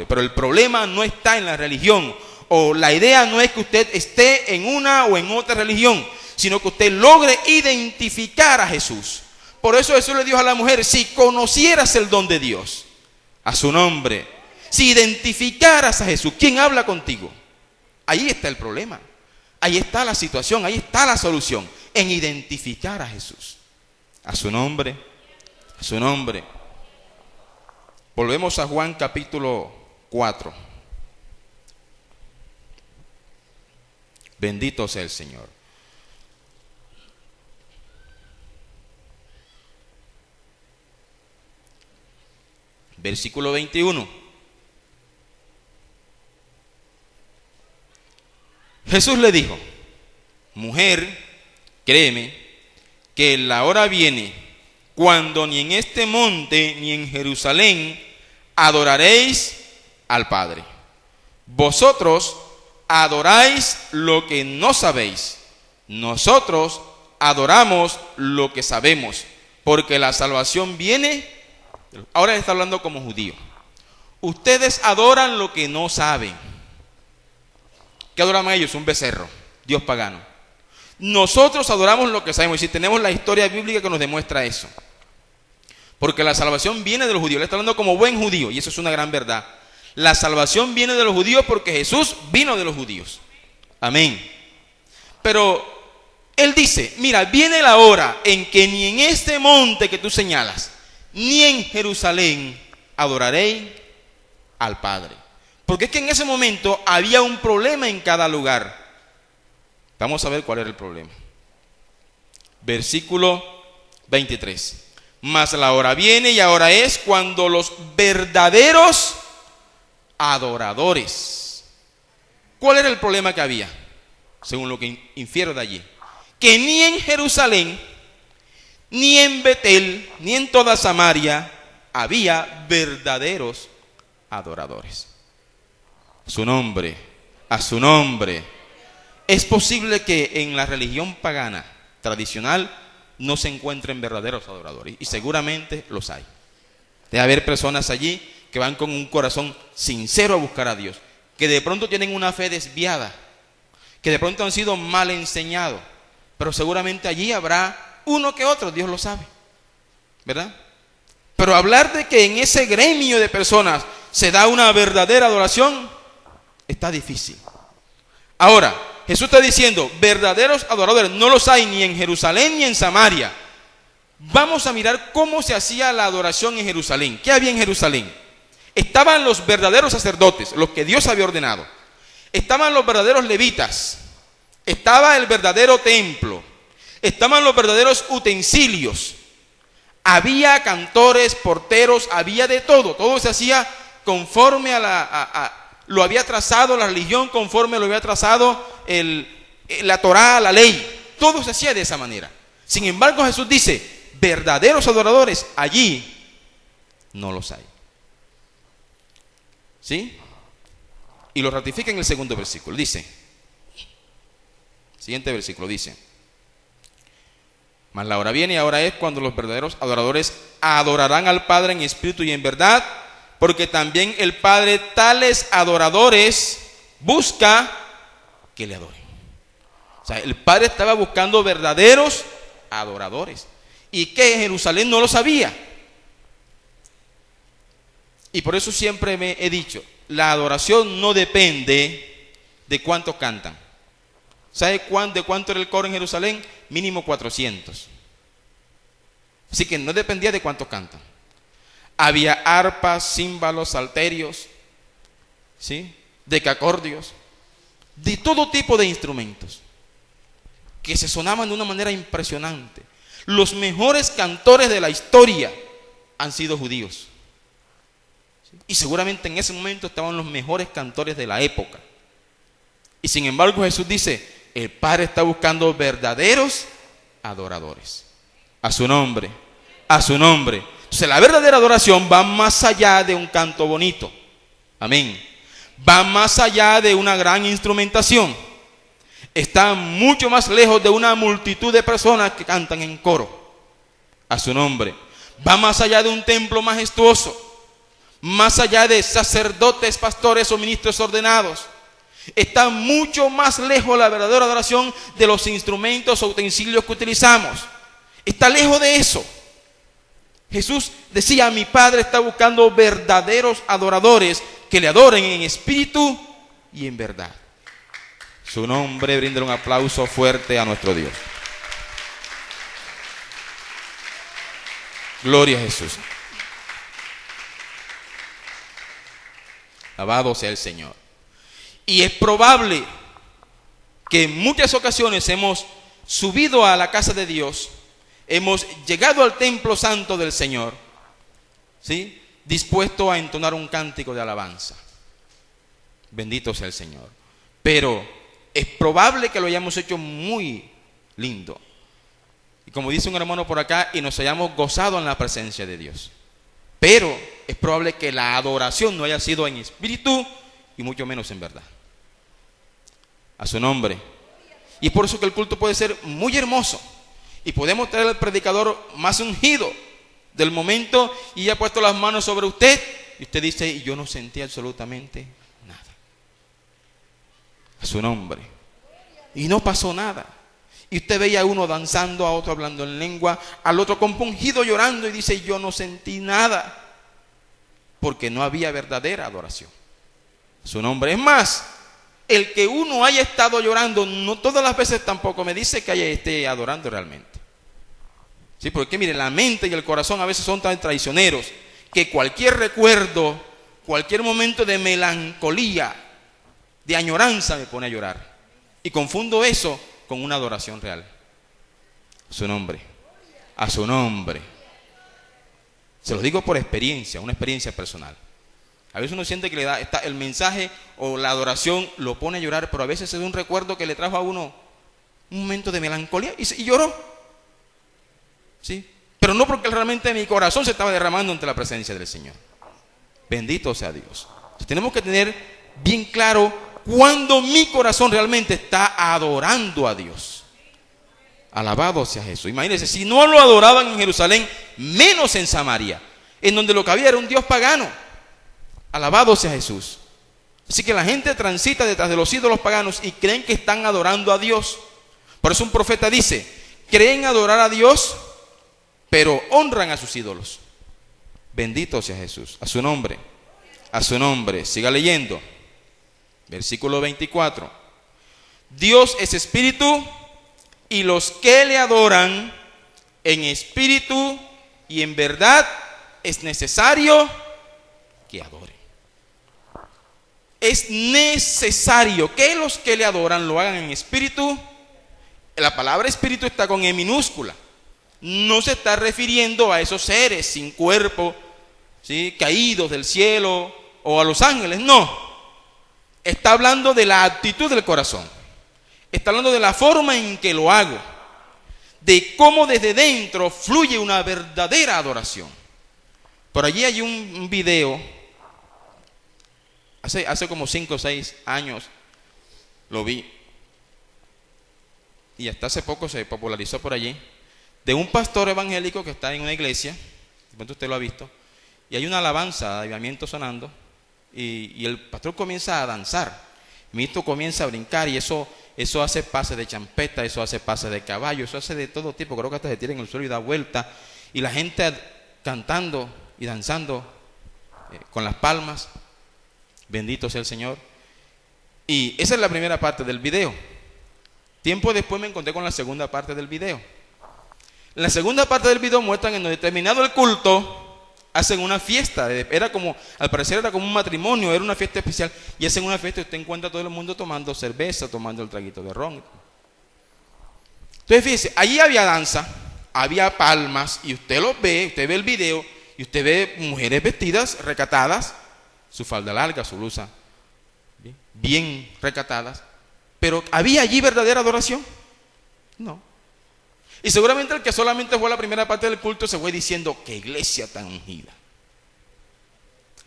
Pero el problema no está en la religión, o la idea no es que usted esté en una o en otra religión, sino que usted logre identificar a Jesús. Por eso Jesús le dijo a la mujer, si conocieras el don de Dios, a su nombre, si identificaras a Jesús, ¿quién habla contigo? Ahí está el problema, ahí está la situación, ahí está la solución, en identificar a Jesús. A su nombre. Volvemos a Juan capítulo 4. Bendito sea el Señor. Versículo 21. Jesús le dijo, mujer, créeme que la hora viene cuando ni en este monte ni en Jerusalén adoraréis al Padre. Vosotros adoráis lo que no sabéis. Nosotros adoramos lo que sabemos, porque la salvación viene. Ahora está hablando como judío. Ustedes adoran lo que no saben. ¿Qué adoran ellos? Un becerro, dios pagano. Nosotros adoramos lo que sabemos, y si tenemos la historia bíblica que nos demuestra eso. Porque la salvación viene de los judíos. Le está hablando como buen judío, y eso es una gran verdad. La salvación viene de los judíos porque Jesús vino de los judíos. Amén. Pero él dice, mira, viene la hora en que ni en este monte que tú señalas, ni en Jerusalén adoraréis al Padre. Porque es que en ese momento había un problema en cada lugar. Vamos a ver cuál era el problema. Versículo 23. Mas la hora viene y ahora es cuando los verdaderos adoradores. ¿Cuál era el problema que había? Según lo que infiero de allí. Que ni en Jerusalén, ni en Betel, ni en toda Samaria había verdaderos adoradores. A su nombre. Es posible que en la religión pagana tradicional no se encuentren verdaderos adoradores, y seguramente los hay. Debe haber personas allí que van con un corazón sincero a buscar a Dios, que de pronto tienen una fe desviada, que de pronto han sido mal enseñados, pero seguramente allí habrá uno que otro, Dios lo sabe, ¿verdad? Pero hablar de que en ese gremio de personas se da una verdadera adoración está difícil. Ahora, Jesús está diciendo, verdaderos adoradores no los hay ni en Jerusalén ni en Samaria. Vamos a mirar cómo se hacía la adoración en Jerusalén. ¿Qué había en Jerusalén? Estaban los verdaderos sacerdotes, los que Dios había ordenado. Estaban los verdaderos levitas. Estaba el verdadero templo. Estaban los verdaderos utensilios. Había cantores, porteros, había de todo. Todo se hacía conforme lo había trazado la religión, conforme lo había trazado la Torá, la ley. Todo se hacía de esa manera. Sin embargo, Jesús dice, verdaderos adoradores allí no los hay. ¿Sí? Y lo ratifica en el segundo versículo. Dice, siguiente versículo dice, mas la hora viene y ahora es cuando los verdaderos adoradores adorarán al Padre en espíritu y en verdad, porque también el Padre tales adoradores busca que le adoren. O sea, el Padre estaba buscando verdaderos adoradores, y que Jerusalén no lo sabía. Y por eso siempre me he dicho, la adoración no depende de cuántos cantan. ¿Sabe de cuánto era el coro en Jerusalén? Mínimo 400. Así que no dependía de cuántos cantan. Había arpas, címbalos, salterios, ¿sí? Decacordios, de todo tipo de instrumentos que se sonaban de una manera impresionante. Los mejores cantores de la historia han sido judíos. Y seguramente en ese momento estaban los mejores cantores de la época. Y sin embargo Jesús dice, el Padre está buscando verdaderos adoradores. A su nombre, a su nombre. Entonces la verdadera adoración va más allá de un canto bonito. Amén. Va más allá de una gran instrumentación. Está mucho más lejos de una multitud de personas que cantan en coro. A su nombre. Va más allá de un templo majestuoso. Más allá de sacerdotes, pastores o ministros ordenados. Está mucho más lejos la verdadera adoración de los instrumentos o utensilios que utilizamos. Está lejos de eso. Jesús decía, mi Padre está buscando verdaderos adoradores que le adoren en espíritu y en verdad. Su nombre, brinden un aplauso fuerte a nuestro Dios. Gloria a Jesús. Alabado sea el Señor. Y es probable que en muchas ocasiones hemos subido a la casa de Dios, hemos llegado al templo santo del Señor, ¿sí? Dispuesto a entonar un cántico de alabanza. Bendito sea el Señor. Pero es probable que lo hayamos hecho muy lindo, Y como dice un hermano por acá, y nos hayamos gozado en la presencia de Dios. Pero es probable que la adoración no haya sido en espíritu y mucho menos en verdad. A su nombre. Y es por eso que el culto puede ser muy hermoso. Y podemos traer al predicador más ungido del momento y ha puesto las manos sobre usted. Y usted dice, y yo no sentí absolutamente nada. A su nombre. Y no pasó nada. Y usted veía a uno danzando, a otro hablando en lengua, al otro compungido llorando y dice, yo no sentí nada. Porque no había verdadera adoración. A su nombre. Es más, el que uno haya estado llorando, no todas las veces tampoco me dice que esté adorando realmente. Sí, porque mire, la mente y el corazón a veces son tan traicioneros que cualquier recuerdo, cualquier momento de melancolía, de añoranza me pone a llorar. Y confundo eso con una adoración real. A su nombre. A su nombre. Se los digo por experiencia, una experiencia personal. A veces uno siente que le da el mensaje o la adoración lo pone a llorar, pero a veces es un recuerdo que le trajo a uno un momento de melancolía y lloró. ¿Sí? Pero no porque realmente mi corazón se estaba derramando ante la presencia del Señor. Bendito sea Dios. Entonces, tenemos que tener bien claro cuando mi corazón realmente está adorando a Dios. Alabado sea Jesús. Imagínense, si no lo adoraban en Jerusalén, menos en Samaria, en donde lo que había era un dios pagano. Alabado sea Jesús. Así que la gente transita detrás de los ídolos paganos y creen que están adorando a Dios. Por eso un profeta dice, creen adorar a Dios, pero honran a sus ídolos. Bendito sea Jesús. A su nombre. A su nombre. Siga leyendo. Versículo 24. Dios es espíritu y los que le adoran en espíritu y en verdad es necesario que adoren. Es necesario que los que le adoran lo hagan en espíritu. La palabra espíritu está con E minúscula. No se está refiriendo a esos seres sin cuerpo, ¿sí?, caídos del cielo o a los ángeles. No. Está hablando de la actitud del corazón. Está hablando de la forma en que lo hago. De cómo desde dentro fluye una verdadera adoración. Por allí hay un video. Hace como 5 o 6 años lo vi. Y hasta hace poco se popularizó por allí. De un pastor evangélico que está en una iglesia. De pronto usted lo ha visto. Y hay una alabanza de avivamiento sonando. Y el pastor comienza a danzar. Mito comienza a brincar. Y eso hace pases de champeta. Eso hace pases de caballo. Eso hace de todo tipo. Creo que hasta se tira en el suelo y da vuelta. Y la gente cantando y danzando con las palmas. Bendito sea el Señor. Y esa es la primera parte del video. Tiempo después me encontré con la segunda parte del video. En la segunda parte del video muestran en donde terminado el culto, hacen una fiesta. Era como, al parecer era como un matrimonio, era una fiesta especial. Y hacen una fiesta y usted encuentra a todo el mundo tomando cerveza, tomando el traguito de ron. Entonces fíjese, allí había danza, había palmas, y usted lo ve, usted ve el video, y usted ve mujeres vestidas, recatadas, su falda larga, su blusa, bien recatadas. Pero ¿había allí verdadera adoración? No. Y seguramente el que solamente fue a la primera parte del culto se fue diciendo, qué iglesia tan ungida.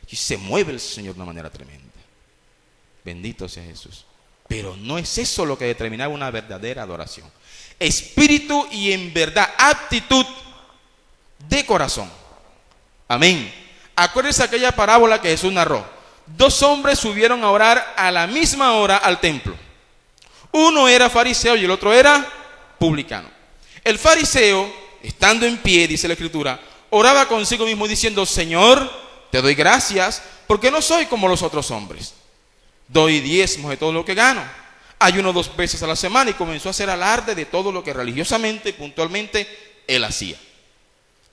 Y se mueve el Señor de una manera tremenda. Bendito sea Jesús. Pero no es eso lo que determinaba una verdadera adoración. Espíritu y en verdad, actitud de corazón. Amén. Acuérdense aquella parábola que Jesús narró. 2 hombres subieron a orar a la misma hora al templo. Uno era fariseo y el otro era publicano. El fariseo, estando en pie, dice la Escritura, oraba consigo mismo diciendo, Señor, te doy gracias porque no soy como los otros hombres. Doy diezmos de todo lo que gano. Ayuno 2 veces a la semana, y comenzó a hacer alarde de todo lo que religiosamente y puntualmente él hacía.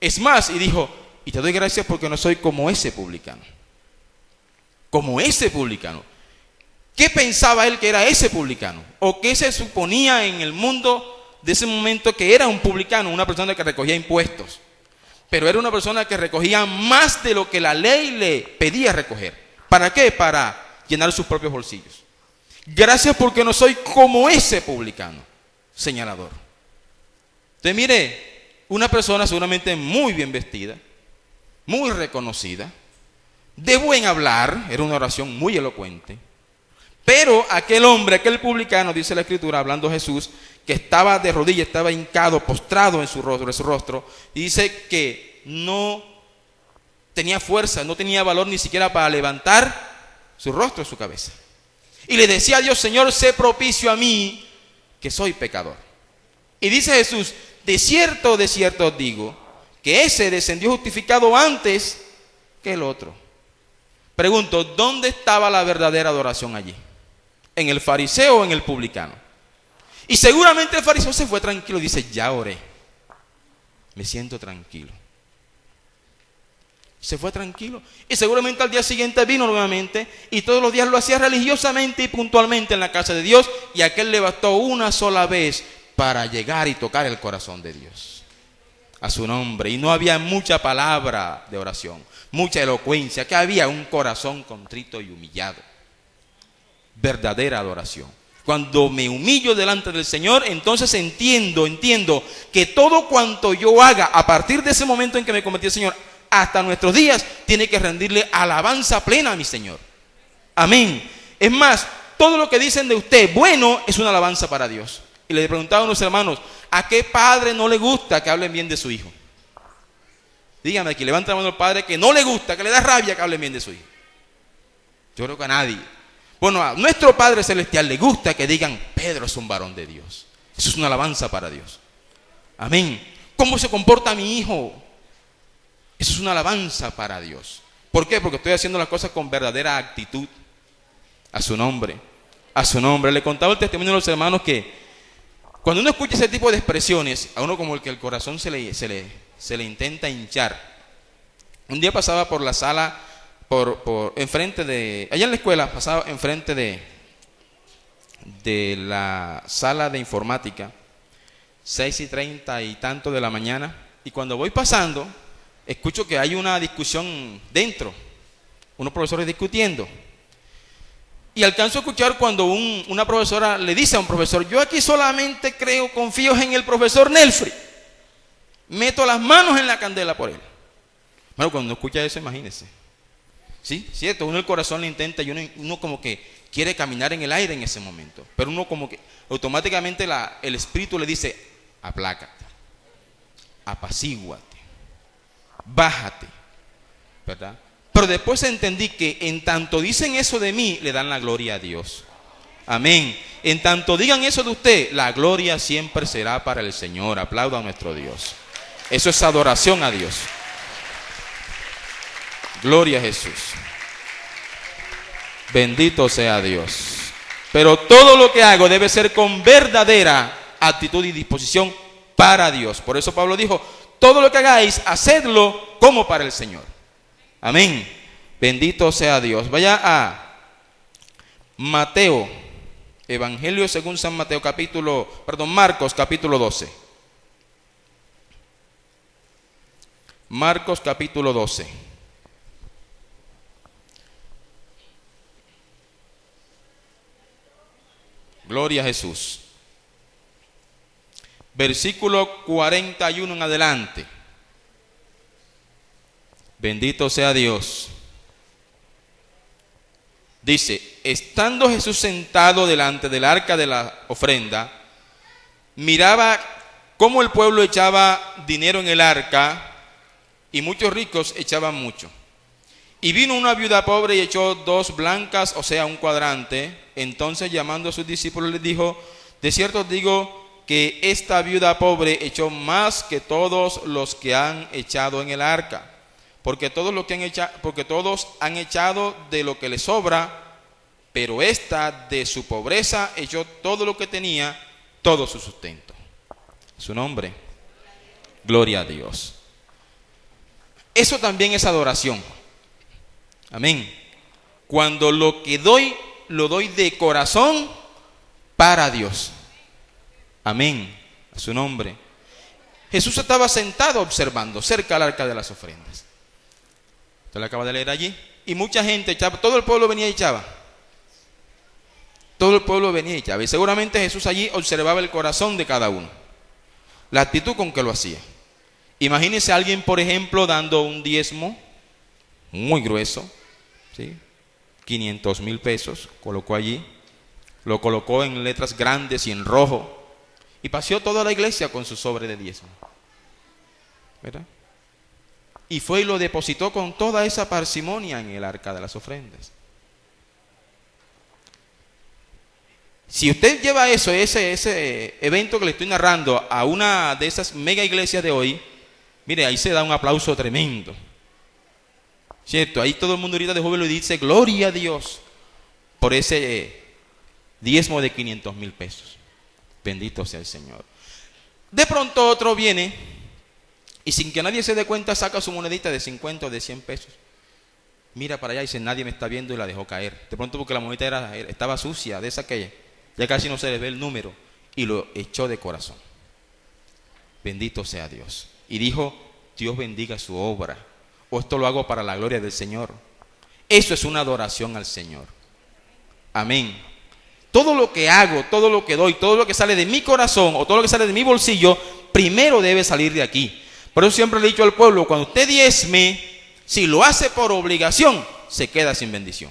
Es más, y dijo, y te doy gracias porque no soy como ese publicano. Como ese publicano. ¿Qué pensaba él que era ese publicano? ¿O qué se suponía en el mundo de ese momento que era un publicano? Una persona que recogía impuestos. Pero era una persona que recogía más de lo que la ley le pedía recoger. ¿Para qué? Para llenar sus propios bolsillos. Gracias porque no soy como ese publicano señalador. Usted mire, una persona seguramente muy bien vestida, muy reconocida, de buen hablar, era una oración muy elocuente. Pero aquel hombre, aquel publicano, dice la Escritura, hablando Jesús, que estaba de rodillas, estaba hincado, postrado en su rostro, y dice que no tenía fuerza, no tenía valor ni siquiera para levantar su rostro, su cabeza. Y le decía a Dios: Señor, sé propicio a mí, que soy pecador. Y dice Jesús: de cierto os digo, que ese descendió justificado antes que el otro. Pregunto, ¿dónde estaba la verdadera adoración allí? ¿En el fariseo o en el publicano? Y seguramente el fariseo se fue tranquilo, dice: ya oré, me siento tranquilo. Se fue tranquilo. Y seguramente al día siguiente vino nuevamente, y todos los días lo hacía religiosamente y puntualmente en la casa de Dios, y a aquel le bastó una sola vez para llegar y tocar el corazón de Dios. A su nombre. Y no había mucha palabra de oración, mucha elocuencia, que había un corazón contrito y humillado. Verdadera adoración. Cuando me humillo delante del Señor, entonces entiendo que todo cuanto yo haga a partir de ese momento en que me convertí al Señor hasta nuestros días, tiene que rendirle alabanza plena a mi Señor. Amén. Es más, todo lo que dicen de usted bueno es una alabanza para Dios. Y le preguntaba a unos hermanos: ¿a qué padre no le gusta que hablen bien de su hijo? Dígame aquí, levanta la mano el padre que no le gusta, que le da rabia que hablen bien de su hijo. Yo creo que a nadie. Bueno, a nuestro Padre Celestial le gusta que digan: Pedro es un varón de Dios. Eso es una alabanza para Dios. Amén. ¿Cómo se comporta mi hijo? Eso es una alabanza para Dios. ¿Por qué? Porque estoy haciendo las cosas con verdadera actitud. A su nombre. A su nombre. Le contaba el testimonio de los hermanos que cuando uno escucha ese tipo de expresiones, a uno como el que el corazón se le intenta hinchar. Un día pasaba por la sala, enfrente de, allá en la escuela, pasaba enfrente de la sala de informática, 6:30 y tanto de la mañana, y cuando voy pasando, escucho que hay una discusión dentro, unos profesores discutiendo. Y alcanzo a escuchar cuando una profesora le dice a un profesor: yo aquí solamente confío en el profesor Nelfri. Meto las manos en la candela por él. Bueno, cuando uno escucha eso, imagínese. Sí, cierto, uno el corazón le intenta y uno como que quiere caminar en el aire en ese momento. Pero uno como que automáticamente el espíritu le dice: aplácate, apacíguate, bájate, ¿verdad? Pero después entendí que en tanto dicen eso de mí, le dan la gloria a Dios. Amén. En tanto digan eso de usted, la gloria siempre será para el Señor. Aplauda a nuestro Dios. Eso es adoración a Dios. Gloria a Jesús. Bendito sea Dios. Pero todo lo que hago debe ser con verdadera actitud y disposición para Dios. Por eso Pablo dijo: todo lo que hagáis, hacedlo como para el Señor. Amén. Bendito sea Dios. Vaya a Mateo, Evangelio según San Mateo, Marcos capítulo 12. Marcos capítulo 12. Gloria a Jesús. Versículo 41 en adelante. Bendito sea Dios. Dice: estando Jesús sentado delante del arca de la ofrenda, miraba cómo el pueblo echaba dinero en el arca, y muchos ricos echaban mucho. Y vino una viuda pobre y echó 2 blancas, o sea, un cuadrante. Entonces, llamando a sus discípulos, les dijo: de cierto os digo que esta viuda pobre echó más que todos los que han echado en el arca. Porque todos han echado de lo que les sobra, pero esta de su pobreza echó todo lo que tenía, todo su sustento. Su nombre. Gloria a Dios. Eso también es adoración. Amén. Cuando lo que doy, lo doy de corazón para Dios. Amén. A su nombre. Jesús estaba sentado observando cerca al arca de las ofrendas. Usted lo acaba de leer allí. Y mucha gente echaba, todo el pueblo venía y echaba. Todo el pueblo venía y echaba. Y seguramente Jesús allí observaba el corazón de cada uno. la actitud con que lo hacía. Imagínese a alguien, por ejemplo, dando un diezmo muy grueso, ¿sí? 500,000 pesos, colocó allí, lo colocó en letras grandes y en rojo, y paseó toda la iglesia con su sobre de diezmo, ¿verdad? Y fue y lo depositó con toda esa parsimonia en el arca de las ofrendas. Si usted lleva eso, ese evento que le estoy narrando, a una de esas mega iglesias de hoy, mire, ahí se da un aplauso tremendo, ¿cierto? Ahí todo el mundo ahorita de joven le dice gloria a Dios por ese diezmo de 500,000 pesos. Bendito sea el Señor. De pronto otro viene y sin que nadie se dé cuenta saca su monedita de 50 o de 100 pesos. Mira para allá y dice, nadie me está viendo, y la dejó caer. De pronto porque la monedita estaba sucia, de esa que ya casi no se le ve el número, y lo echó de corazón. Bendito sea Dios. Y dijo, Dios bendiga su obra, o esto lo hago para la gloria del Señor. Eso es una adoración al Señor. Amén. Todo lo que hago, todo lo que doy, todo lo que sale de mi corazón o todo lo que sale de mi bolsillo, primero debe salir de aquí. Por eso siempre le he dicho al pueblo, cuando usted diezme, si lo hace por obligación, se queda sin bendición.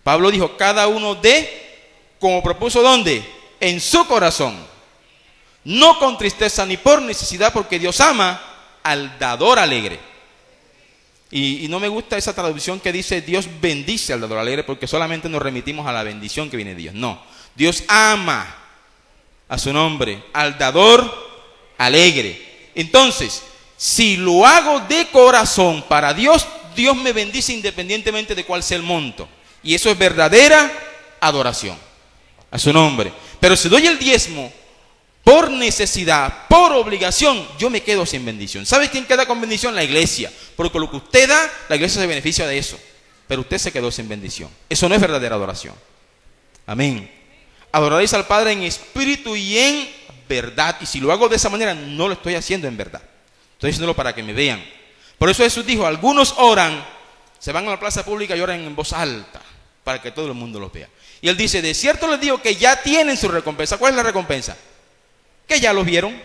Pablo dijo, cada uno dé como propuso, ¿dónde? En su corazón, no con tristeza ni por necesidad, porque Dios ama al dador alegre. Y no me gusta esa traducción que dice Dios bendice al dador alegre, porque solamente nos remitimos a la bendición que viene de Dios. No, Dios ama a su nombre, al dador alegre. Entonces, si lo hago de corazón para Dios, Dios me bendice independientemente de cuál sea el monto. Y eso es verdadera adoración a su nombre. Pero si doy el diezmo por necesidad, por obligación, yo me quedo sin bendición. ¿Sabe quién queda con bendición? La iglesia. Porque lo que usted da, la iglesia se beneficia de eso. Pero usted se quedó sin bendición. Eso no es verdadera adoración. Amén. Adoraréis al Padre en espíritu y en verdad. Y si lo hago de esa manera, no lo estoy haciendo en verdad. Estoy diciéndolo para que me vean. Por eso Jesús dijo, algunos oran, se van a la plaza pública y oran en voz alta, para que todo el mundo los vea. Y él dice, de cierto les digo que ya tienen su recompensa. ¿Cuál es la recompensa? Que ya los vieron,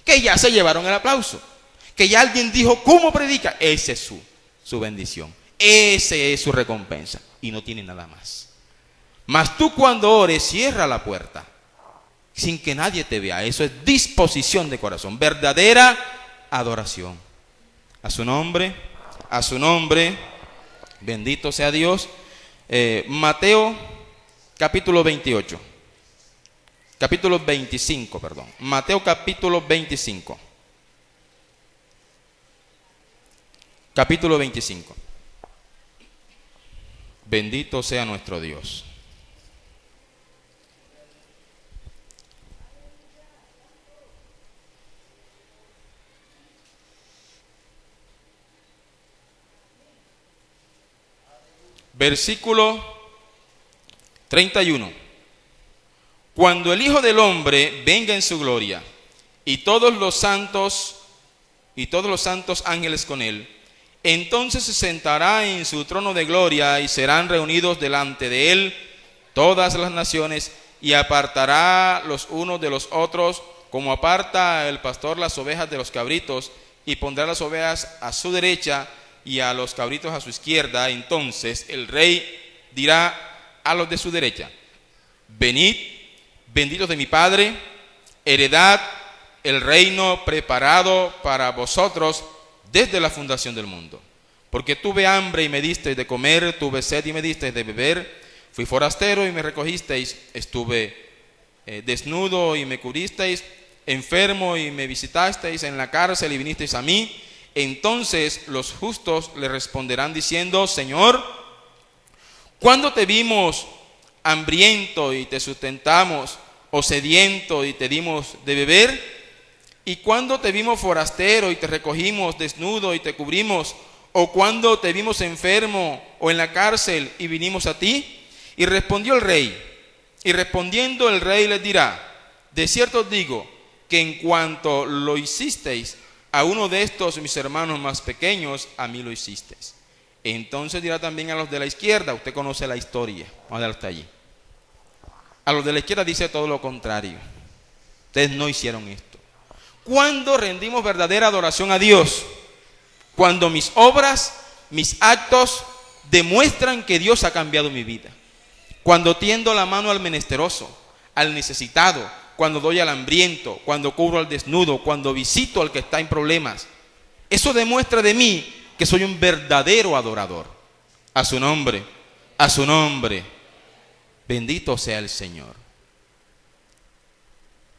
que ya se llevaron el aplauso, que ya alguien dijo, ¿cómo predica? Esa es su bendición, esa es su recompensa, y no tiene nada más. Mas tú cuando ores, cierra la puerta, sin que nadie te vea. Eso es disposición de corazón, verdadera adoración. A su nombre, bendito sea Dios. Mateo capítulo 28. Capítulo 25, perdón. Mateo capítulo 25. Capítulo 25. Bendito sea nuestro Dios. Versículo 31. Cuando el Hijo del Hombre venga en su gloria, y todos los santos ángeles con él, entonces se sentará en su trono de gloria, y serán reunidos delante de él todas las naciones, y apartará los unos de los otros, como aparta el pastor las ovejas de los cabritos, y pondrá las ovejas a su derecha y a los cabritos a su izquierda. Entonces el rey dirá a los de su derecha, venid, benditos de mi Padre, heredad el reino preparado para vosotros desde la fundación del mundo. Porque tuve hambre y me disteis de comer, tuve sed y me disteis de beber, fui forastero y me recogisteis, estuve desnudo y me cubristeis, enfermo y me visitasteis, en la cárcel y vinisteis a mí. Entonces los justos le responderán diciendo, Señor, ¿cuándo te vimos hambriento y te sustentamos, o sediento y te dimos de beber? ¿Y cuándo te vimos forastero y te recogimos, desnudo y te cubrimos? ¿O cuándo te vimos enfermo o en la cárcel y vinimos a ti? Y respondió el rey, y respondiendo el rey les dirá, de cierto os digo, que en cuanto lo hicisteis a uno de estos mis hermanos más pequeños, a mí lo hicisteis. Entonces dirá también a los de la izquierda, usted conoce la historia, vamos a dar hasta allí. A los de la izquierda dice todo lo contrario. Ustedes no hicieron esto. ¿Cuándo rendimos verdadera adoración a Dios? Cuando mis obras, mis actos demuestran que Dios ha cambiado mi vida. Cuando tiendo la mano al menesteroso, al necesitado, cuando doy al hambriento, cuando cubro al desnudo, cuando visito al que está en problemas. Eso demuestra de mí que soy un verdadero adorador. A su nombre, a su nombre. Bendito sea el Señor.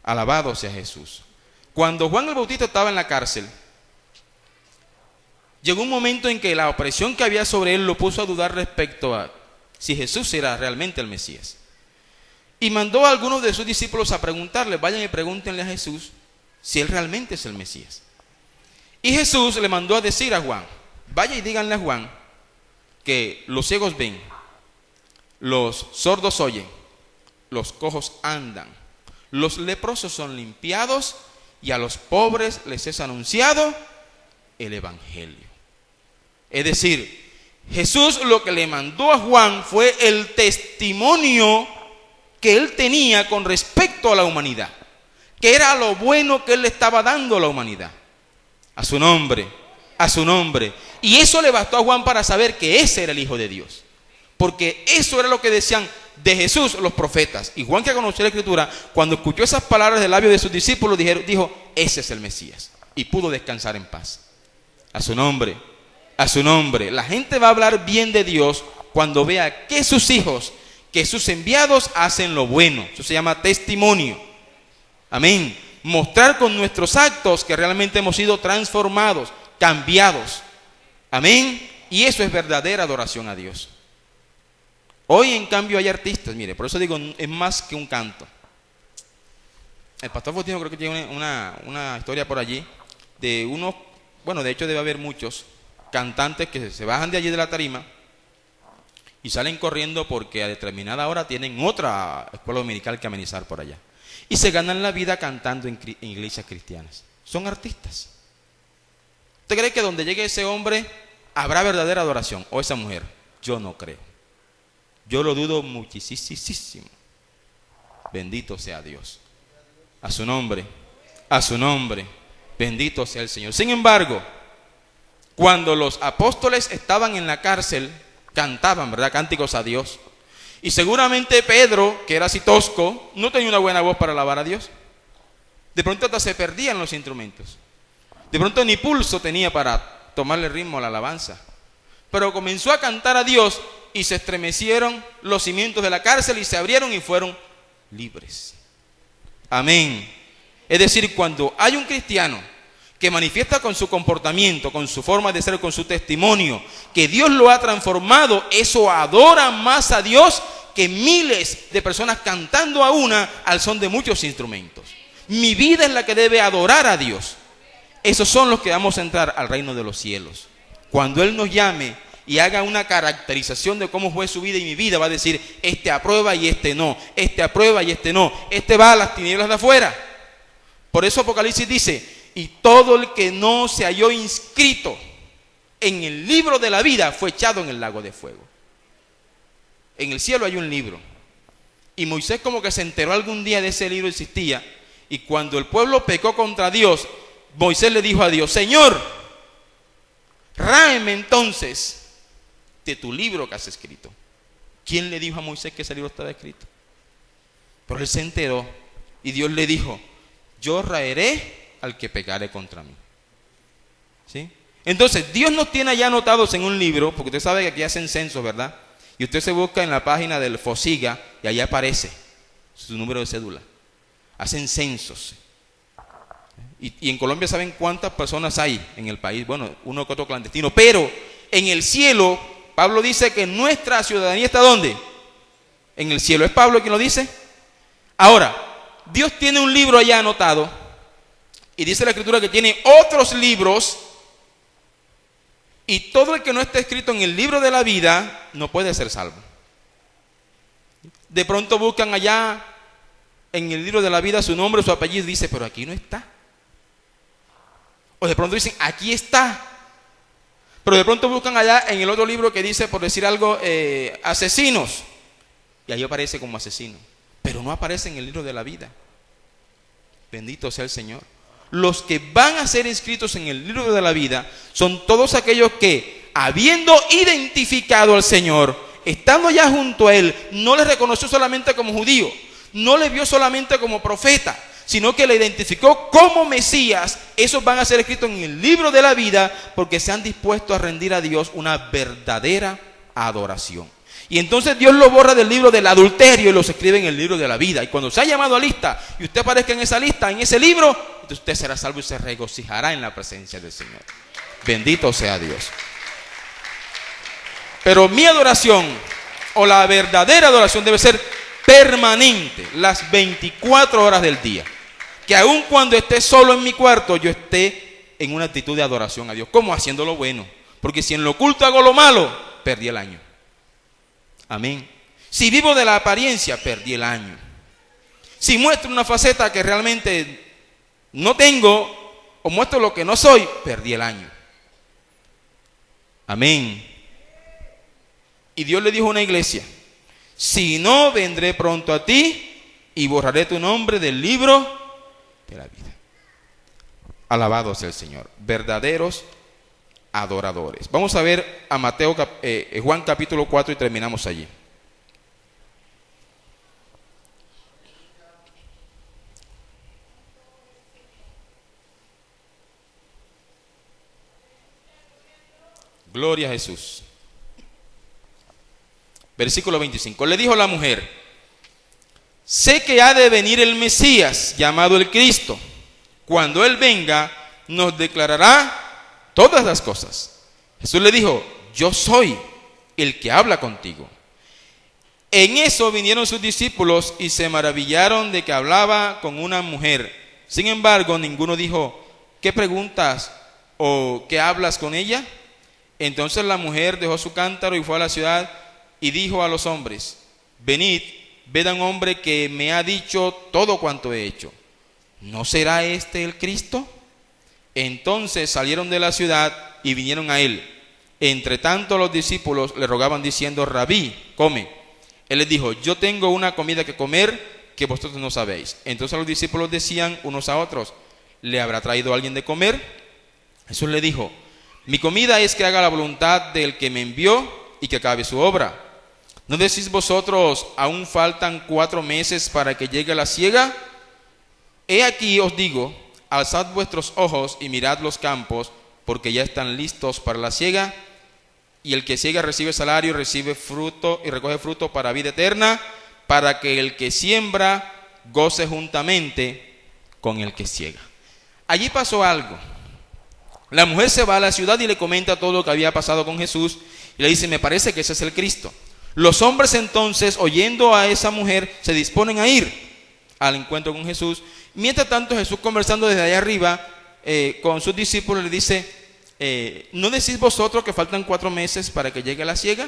Alabado sea Jesús. Cuando Juan el Bautista estaba en la cárcel, llegó un momento en que la opresión que había sobre él lo puso a dudar respecto a si Jesús era realmente el Mesías. Y mandó a algunos de sus discípulos a preguntarle, vayan y pregúntenle a Jesús si él realmente es el Mesías. Y Jesús le mandó a decir a Juan, vaya y díganle a Juan que los ciegos ven, los sordos oyen, los cojos andan, los leprosos son limpiados y a los pobres les es anunciado el Evangelio. Es decir, Jesús lo que le mandó a Juan fue el testimonio que él tenía con respecto a la humanidad, que era lo bueno que él le estaba dando a la humanidad. A su nombre, a su nombre. Y eso le bastó a Juan para saber que ese era el Hijo de Dios, porque eso era lo que decían de Jesús los profetas. Y Juan, que conoció la Escritura, cuando escuchó esas palabras del labio de sus discípulos, dijo, ese es el Mesías, y pudo descansar en paz. A su nombre, a su nombre. La gente va a hablar bien de Dios cuando vea que sus hijos, que sus enviados hacen lo bueno. Eso se llama testimonio. Amén. Mostrar con nuestros actos que realmente hemos sido transformados, cambiados. Amén. Y eso es verdadera adoración a Dios. Hoy, en cambio, hay artistas, mire, por eso digo, es más que un canto. El pastor Faustino creo que tiene una historia por allí de unos, bueno, de hecho debe haber muchos cantantes que se bajan de allí de la tarima y salen corriendo porque a determinada hora tienen otra escuela dominical que amenizar por allá. Y se ganan la vida cantando en iglesias cristianas. Son artistas. ¿Usted cree que donde llegue ese hombre habrá verdadera adoración? ¿O esa mujer? Yo no creo. Yo lo dudo muchísimo. Bendito sea Dios. A su nombre. A su nombre. Bendito sea el Señor. Sin embargo, cuando los apóstoles estaban en la cárcel, cantaban, ¿verdad?, cánticos a Dios. Y seguramente Pedro, que era así tosco, no tenía una buena voz para alabar a Dios. De pronto hasta se perdían los instrumentos. De pronto ni pulso tenía para tomarle ritmo a la alabanza. Pero comenzó a cantar a Dios y se estremecieron los cimientos de la cárcel y se abrieron y fueron libres. Amén. Es decir, cuando hay un cristiano que manifiesta con su comportamiento, con su forma de ser, con su testimonio, que Dios lo ha transformado, eso adora más a Dios que miles de personas cantando a una al son de muchos instrumentos. Mi vida es la que debe adorar a Dios. Esos son los que vamos a entrar al reino de los cielos. Cuando Él nos llame y haga una caracterización de cómo fue su vida y mi vida, va a decir, este aprueba y este no, este aprueba y este no, este va a las tinieblas de afuera. Por eso Apocalipsis dice, y todo el que no se halló inscrito en el libro de la vida fue echado en el lago de fuego. En el cielo hay un libro. Y Moisés como que se enteró algún día de ese libro existía. Y cuando el pueblo pecó contra Dios, Moisés le dijo a Dios, Señor, ráeme entonces de tu libro que has escrito. ¿Quién le dijo a Moisés que ese libro estaba escrito? Pero él se enteró y Dios le dijo, yo raeré al que pecare contra mí. ¿Sí? Entonces, Dios nos tiene ya anotados en un libro, porque usted sabe que aquí hacen censos, ¿verdad? Y usted se busca en la página del FOSIGA y ahí aparece su número de cédula. Hacen censos. Y en Colombia saben cuántas personas hay en el país. Bueno, uno que otro clandestino. Pero en el cielo, Pablo dice que nuestra ciudadanía está ¿dónde? En el cielo. ¿Es Pablo quien lo dice? Ahora, Dios tiene un libro allá anotado. Y dice la Escritura que tiene otros libros. Y todo el que no esté escrito en el libro de la vida no puede ser salvo. De pronto buscan allá en el libro de la vida su nombre, su apellido, y dice, pero aquí no está. O de pronto dicen, aquí está. Pero de pronto buscan allá en el otro libro que dice, por decir algo, asesinos. Y ahí aparece como asesino. Pero no aparece en el libro de la vida. Bendito sea el Señor. Los que van a ser inscritos en el libro de la vida son todos aquellos que, habiendo identificado al Señor, estando ya junto a Él, no le reconoció solamente como judío, no le vio solamente como profeta, sino que le identificó como Mesías. Esos van a ser escritos en el libro de la vida porque se han dispuesto a rendir a Dios una verdadera adoración. Y entonces Dios lo borra del libro del adulterio y los escribe en el libro de la vida. Y cuando se ha llamado a lista y usted aparezca en esa lista, en ese libro, entonces usted será salvo y se regocijará en la presencia del Señor. Bendito sea Dios. Pero mi adoración, o la verdadera adoración, debe ser permanente, las 24 horas del día. Que aun cuando esté solo en mi cuarto, yo esté en una actitud de adoración a Dios. ¿Cómo? Haciendo lo bueno. Porque si en lo oculto hago lo malo, perdí el año. Amén. Si vivo de la apariencia, perdí el año. Si muestro una faceta que realmente no tengo, o muestro lo que no soy, perdí el año. Amén. Y Dios le dijo a una iglesia: si no, vendré pronto a ti y borraré tu nombre del libro de la vida. Alabado sea el Señor. Verdaderos adoradores. Vamos a ver a Juan capítulo 4 y terminamos allí. Gloria a Jesús. Versículo 25. Le dijo la mujer: sé que ha de venir el Mesías, llamado el Cristo. Cuando Él venga, nos declarará todas las cosas. Jesús le dijo: yo soy el que habla contigo. En eso vinieron sus discípulos y se maravillaron de que hablaba con una mujer. Sin embargo, ninguno dijo: ¿qué preguntas o qué hablas con ella? Entonces la mujer dejó su cántaro y fue a la ciudad y dijo a los hombres: venid, ved a un hombre que me ha dicho todo cuanto he hecho. ¿No será este el Cristo? Entonces salieron de la ciudad y vinieron a él. Entre tanto los discípulos le rogaban diciendo: Rabí, come. Él les dijo: yo tengo una comida que comer que vosotros no sabéis. Entonces los discípulos decían unos a otros: ¿le habrá traído alguien de comer? Jesús le dijo: mi comida es que haga la voluntad del que me envió y que acabe su obra. ¿No decís vosotros: aún faltan 4 meses para que llegue la siega? He aquí os digo: alzad vuestros ojos y mirad los campos, porque ya están listos para la siega. Y el que siega recibe salario y recibe fruto y recoge fruto para vida eterna, para que el que siembra goce juntamente con el que siega. Allí pasó algo. La mujer se va a la ciudad y le comenta todo lo que había pasado con Jesús y le dice: me parece que ese es el Cristo. Los hombres entonces, oyendo a esa mujer, se disponen a ir al encuentro con Jesús. Mientras tanto, Jesús, conversando desde allá arriba con sus discípulos, le dice: ¿no decís vosotros que faltan 4 meses para que llegue la siega?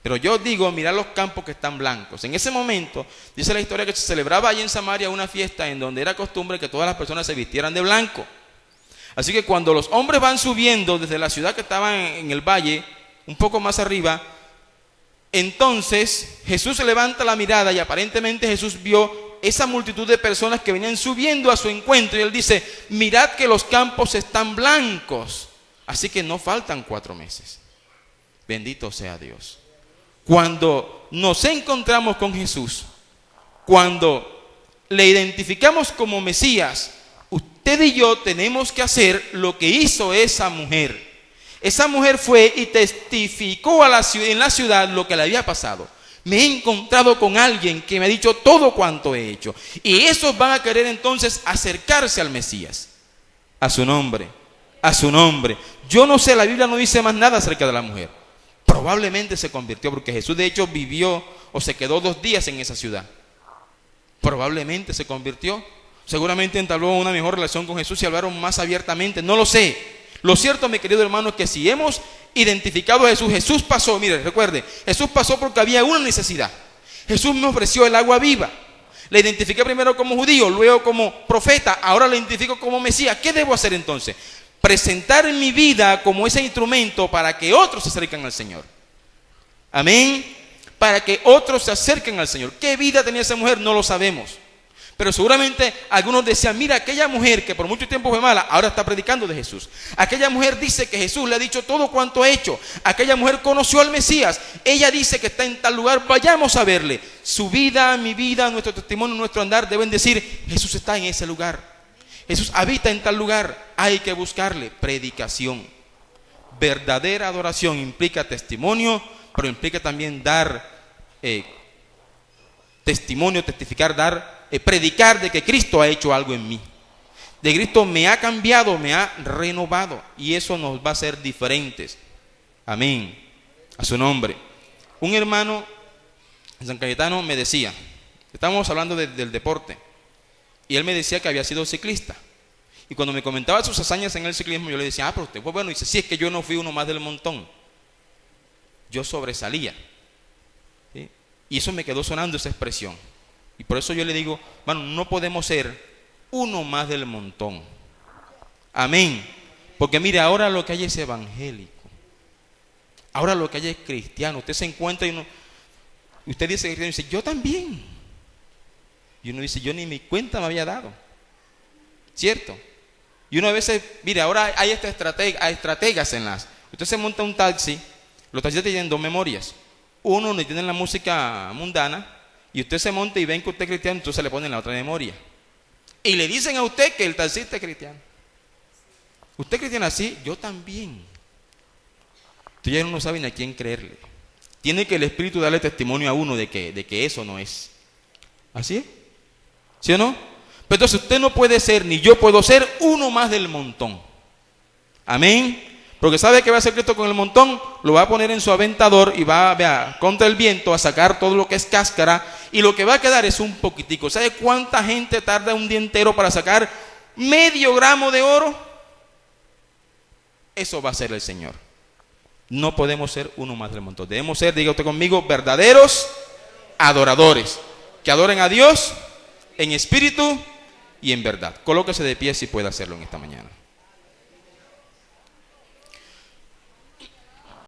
Pero yo os digo: mirad los campos que están blancos. En ese momento, dice la historia, que se celebraba allí en Samaria una fiesta en donde era costumbre que todas las personas se vistieran de blanco. Así que cuando los hombres van subiendo desde la ciudad que estaba en el valle, un poco más arriba, entonces Jesús levanta la mirada y aparentemente Jesús vio esa multitud de personas que venían subiendo a su encuentro y él dice: mirad que los campos están blancos, así que no faltan 4 meses. Bendito sea Dios. Cuando nos encontramos con Jesús, cuando le identificamos como Mesías, usted y yo tenemos que hacer lo que hizo esa mujer. Esa mujer fue y testificó en la ciudad lo que le había pasado. Me he encontrado con alguien que me ha dicho todo cuanto he hecho. Y esos van a querer entonces acercarse al Mesías. A su nombre, a su nombre. Yo no sé, la Biblia no dice más nada acerca de la mujer. Probablemente se convirtió, porque Jesús de hecho vivió o se quedó 2 días en esa ciudad. Probablemente se convirtió. Seguramente entabló una mejor relación con Jesús y hablaron más abiertamente. No lo sé. Lo cierto, mi querido hermano, es que si hemos identificado a Jesús, Jesús pasó, mire, recuerde, Jesús pasó porque había una necesidad. Jesús me ofreció el agua viva. Le identifiqué primero como judío, luego como profeta, ahora le identifico como Mesías. ¿Qué debo hacer entonces? Presentar mi vida como ese instrumento para que otros se acerquen al Señor. Amén. Para que otros se acerquen al Señor. ¿Qué vida tenía esa mujer? No lo sabemos. Pero seguramente algunos decían, mira, aquella mujer que por mucho tiempo fue mala, ahora está predicando de Jesús. Aquella mujer dice que Jesús le ha dicho todo cuanto ha hecho. Aquella mujer conoció al Mesías. Ella dice que está en tal lugar, vayamos a verle. Su vida, mi vida, nuestro testimonio, nuestro andar deben decir, Jesús está en ese lugar. Jesús habita en tal lugar. Hay que buscarle. Predicación. Verdadera adoración implica testimonio, pero implica también dar testimonio, testificar, predicar de que Cristo ha hecho algo en mí. De Cristo me ha cambiado, me ha renovado. Y eso nos va a hacer diferentes. Amén. A su nombre. Un hermano en San Cayetano me decía, estábamos hablando del deporte, y él me decía que había sido ciclista. Y cuando me comentaba sus hazañas en el ciclismo, yo le decía, pero usted fue bueno. Y dice, sí, es que yo no fui uno más del montón. Yo sobresalía. ¿Sí? Y eso me quedó sonando, esa expresión. Y por eso yo le digo, bueno, no podemos ser uno más del montón. Amén. Porque mire, ahora lo que hay es evangélico. Ahora lo que hay es cristiano. Usted se encuentra y usted dice cristiano y dice, yo también. Y uno dice, yo ni mi cuenta me había dado. ¿Cierto? Y uno a veces, mire, ahora hay estrategas en las. Usted se monta un taxi, los taxistas tienen dos memorias. Uno donde tienen la música mundana, y usted se monta y ven que usted es cristiano, entonces le ponen la otra memoria. Y le dicen a usted que el taxista es cristiano. ¿Usted es cristiano así? Yo también. Entonces ya uno no sabe ni a quién creerle. Tiene que el Espíritu darle testimonio a uno de que eso no es. ¿Así es? ¿Sí o no? Pero entonces usted no puede ser, ni yo puedo ser uno más del montón. Amén. Porque sabe que va a hacer Cristo con el montón, lo va a poner en su aventador y va, vea, contra el viento a sacar todo lo que es cáscara, y lo que va a quedar es un poquitico. ¿Sabe cuánta gente tarda un día entero para sacar medio gramo de oro? Eso va a ser el Señor. No podemos ser uno más del montón. Debemos ser, diga usted conmigo, verdaderos adoradores, que adoren a Dios en espíritu y en verdad. Colóquese de pie si puede hacerlo en esta mañana.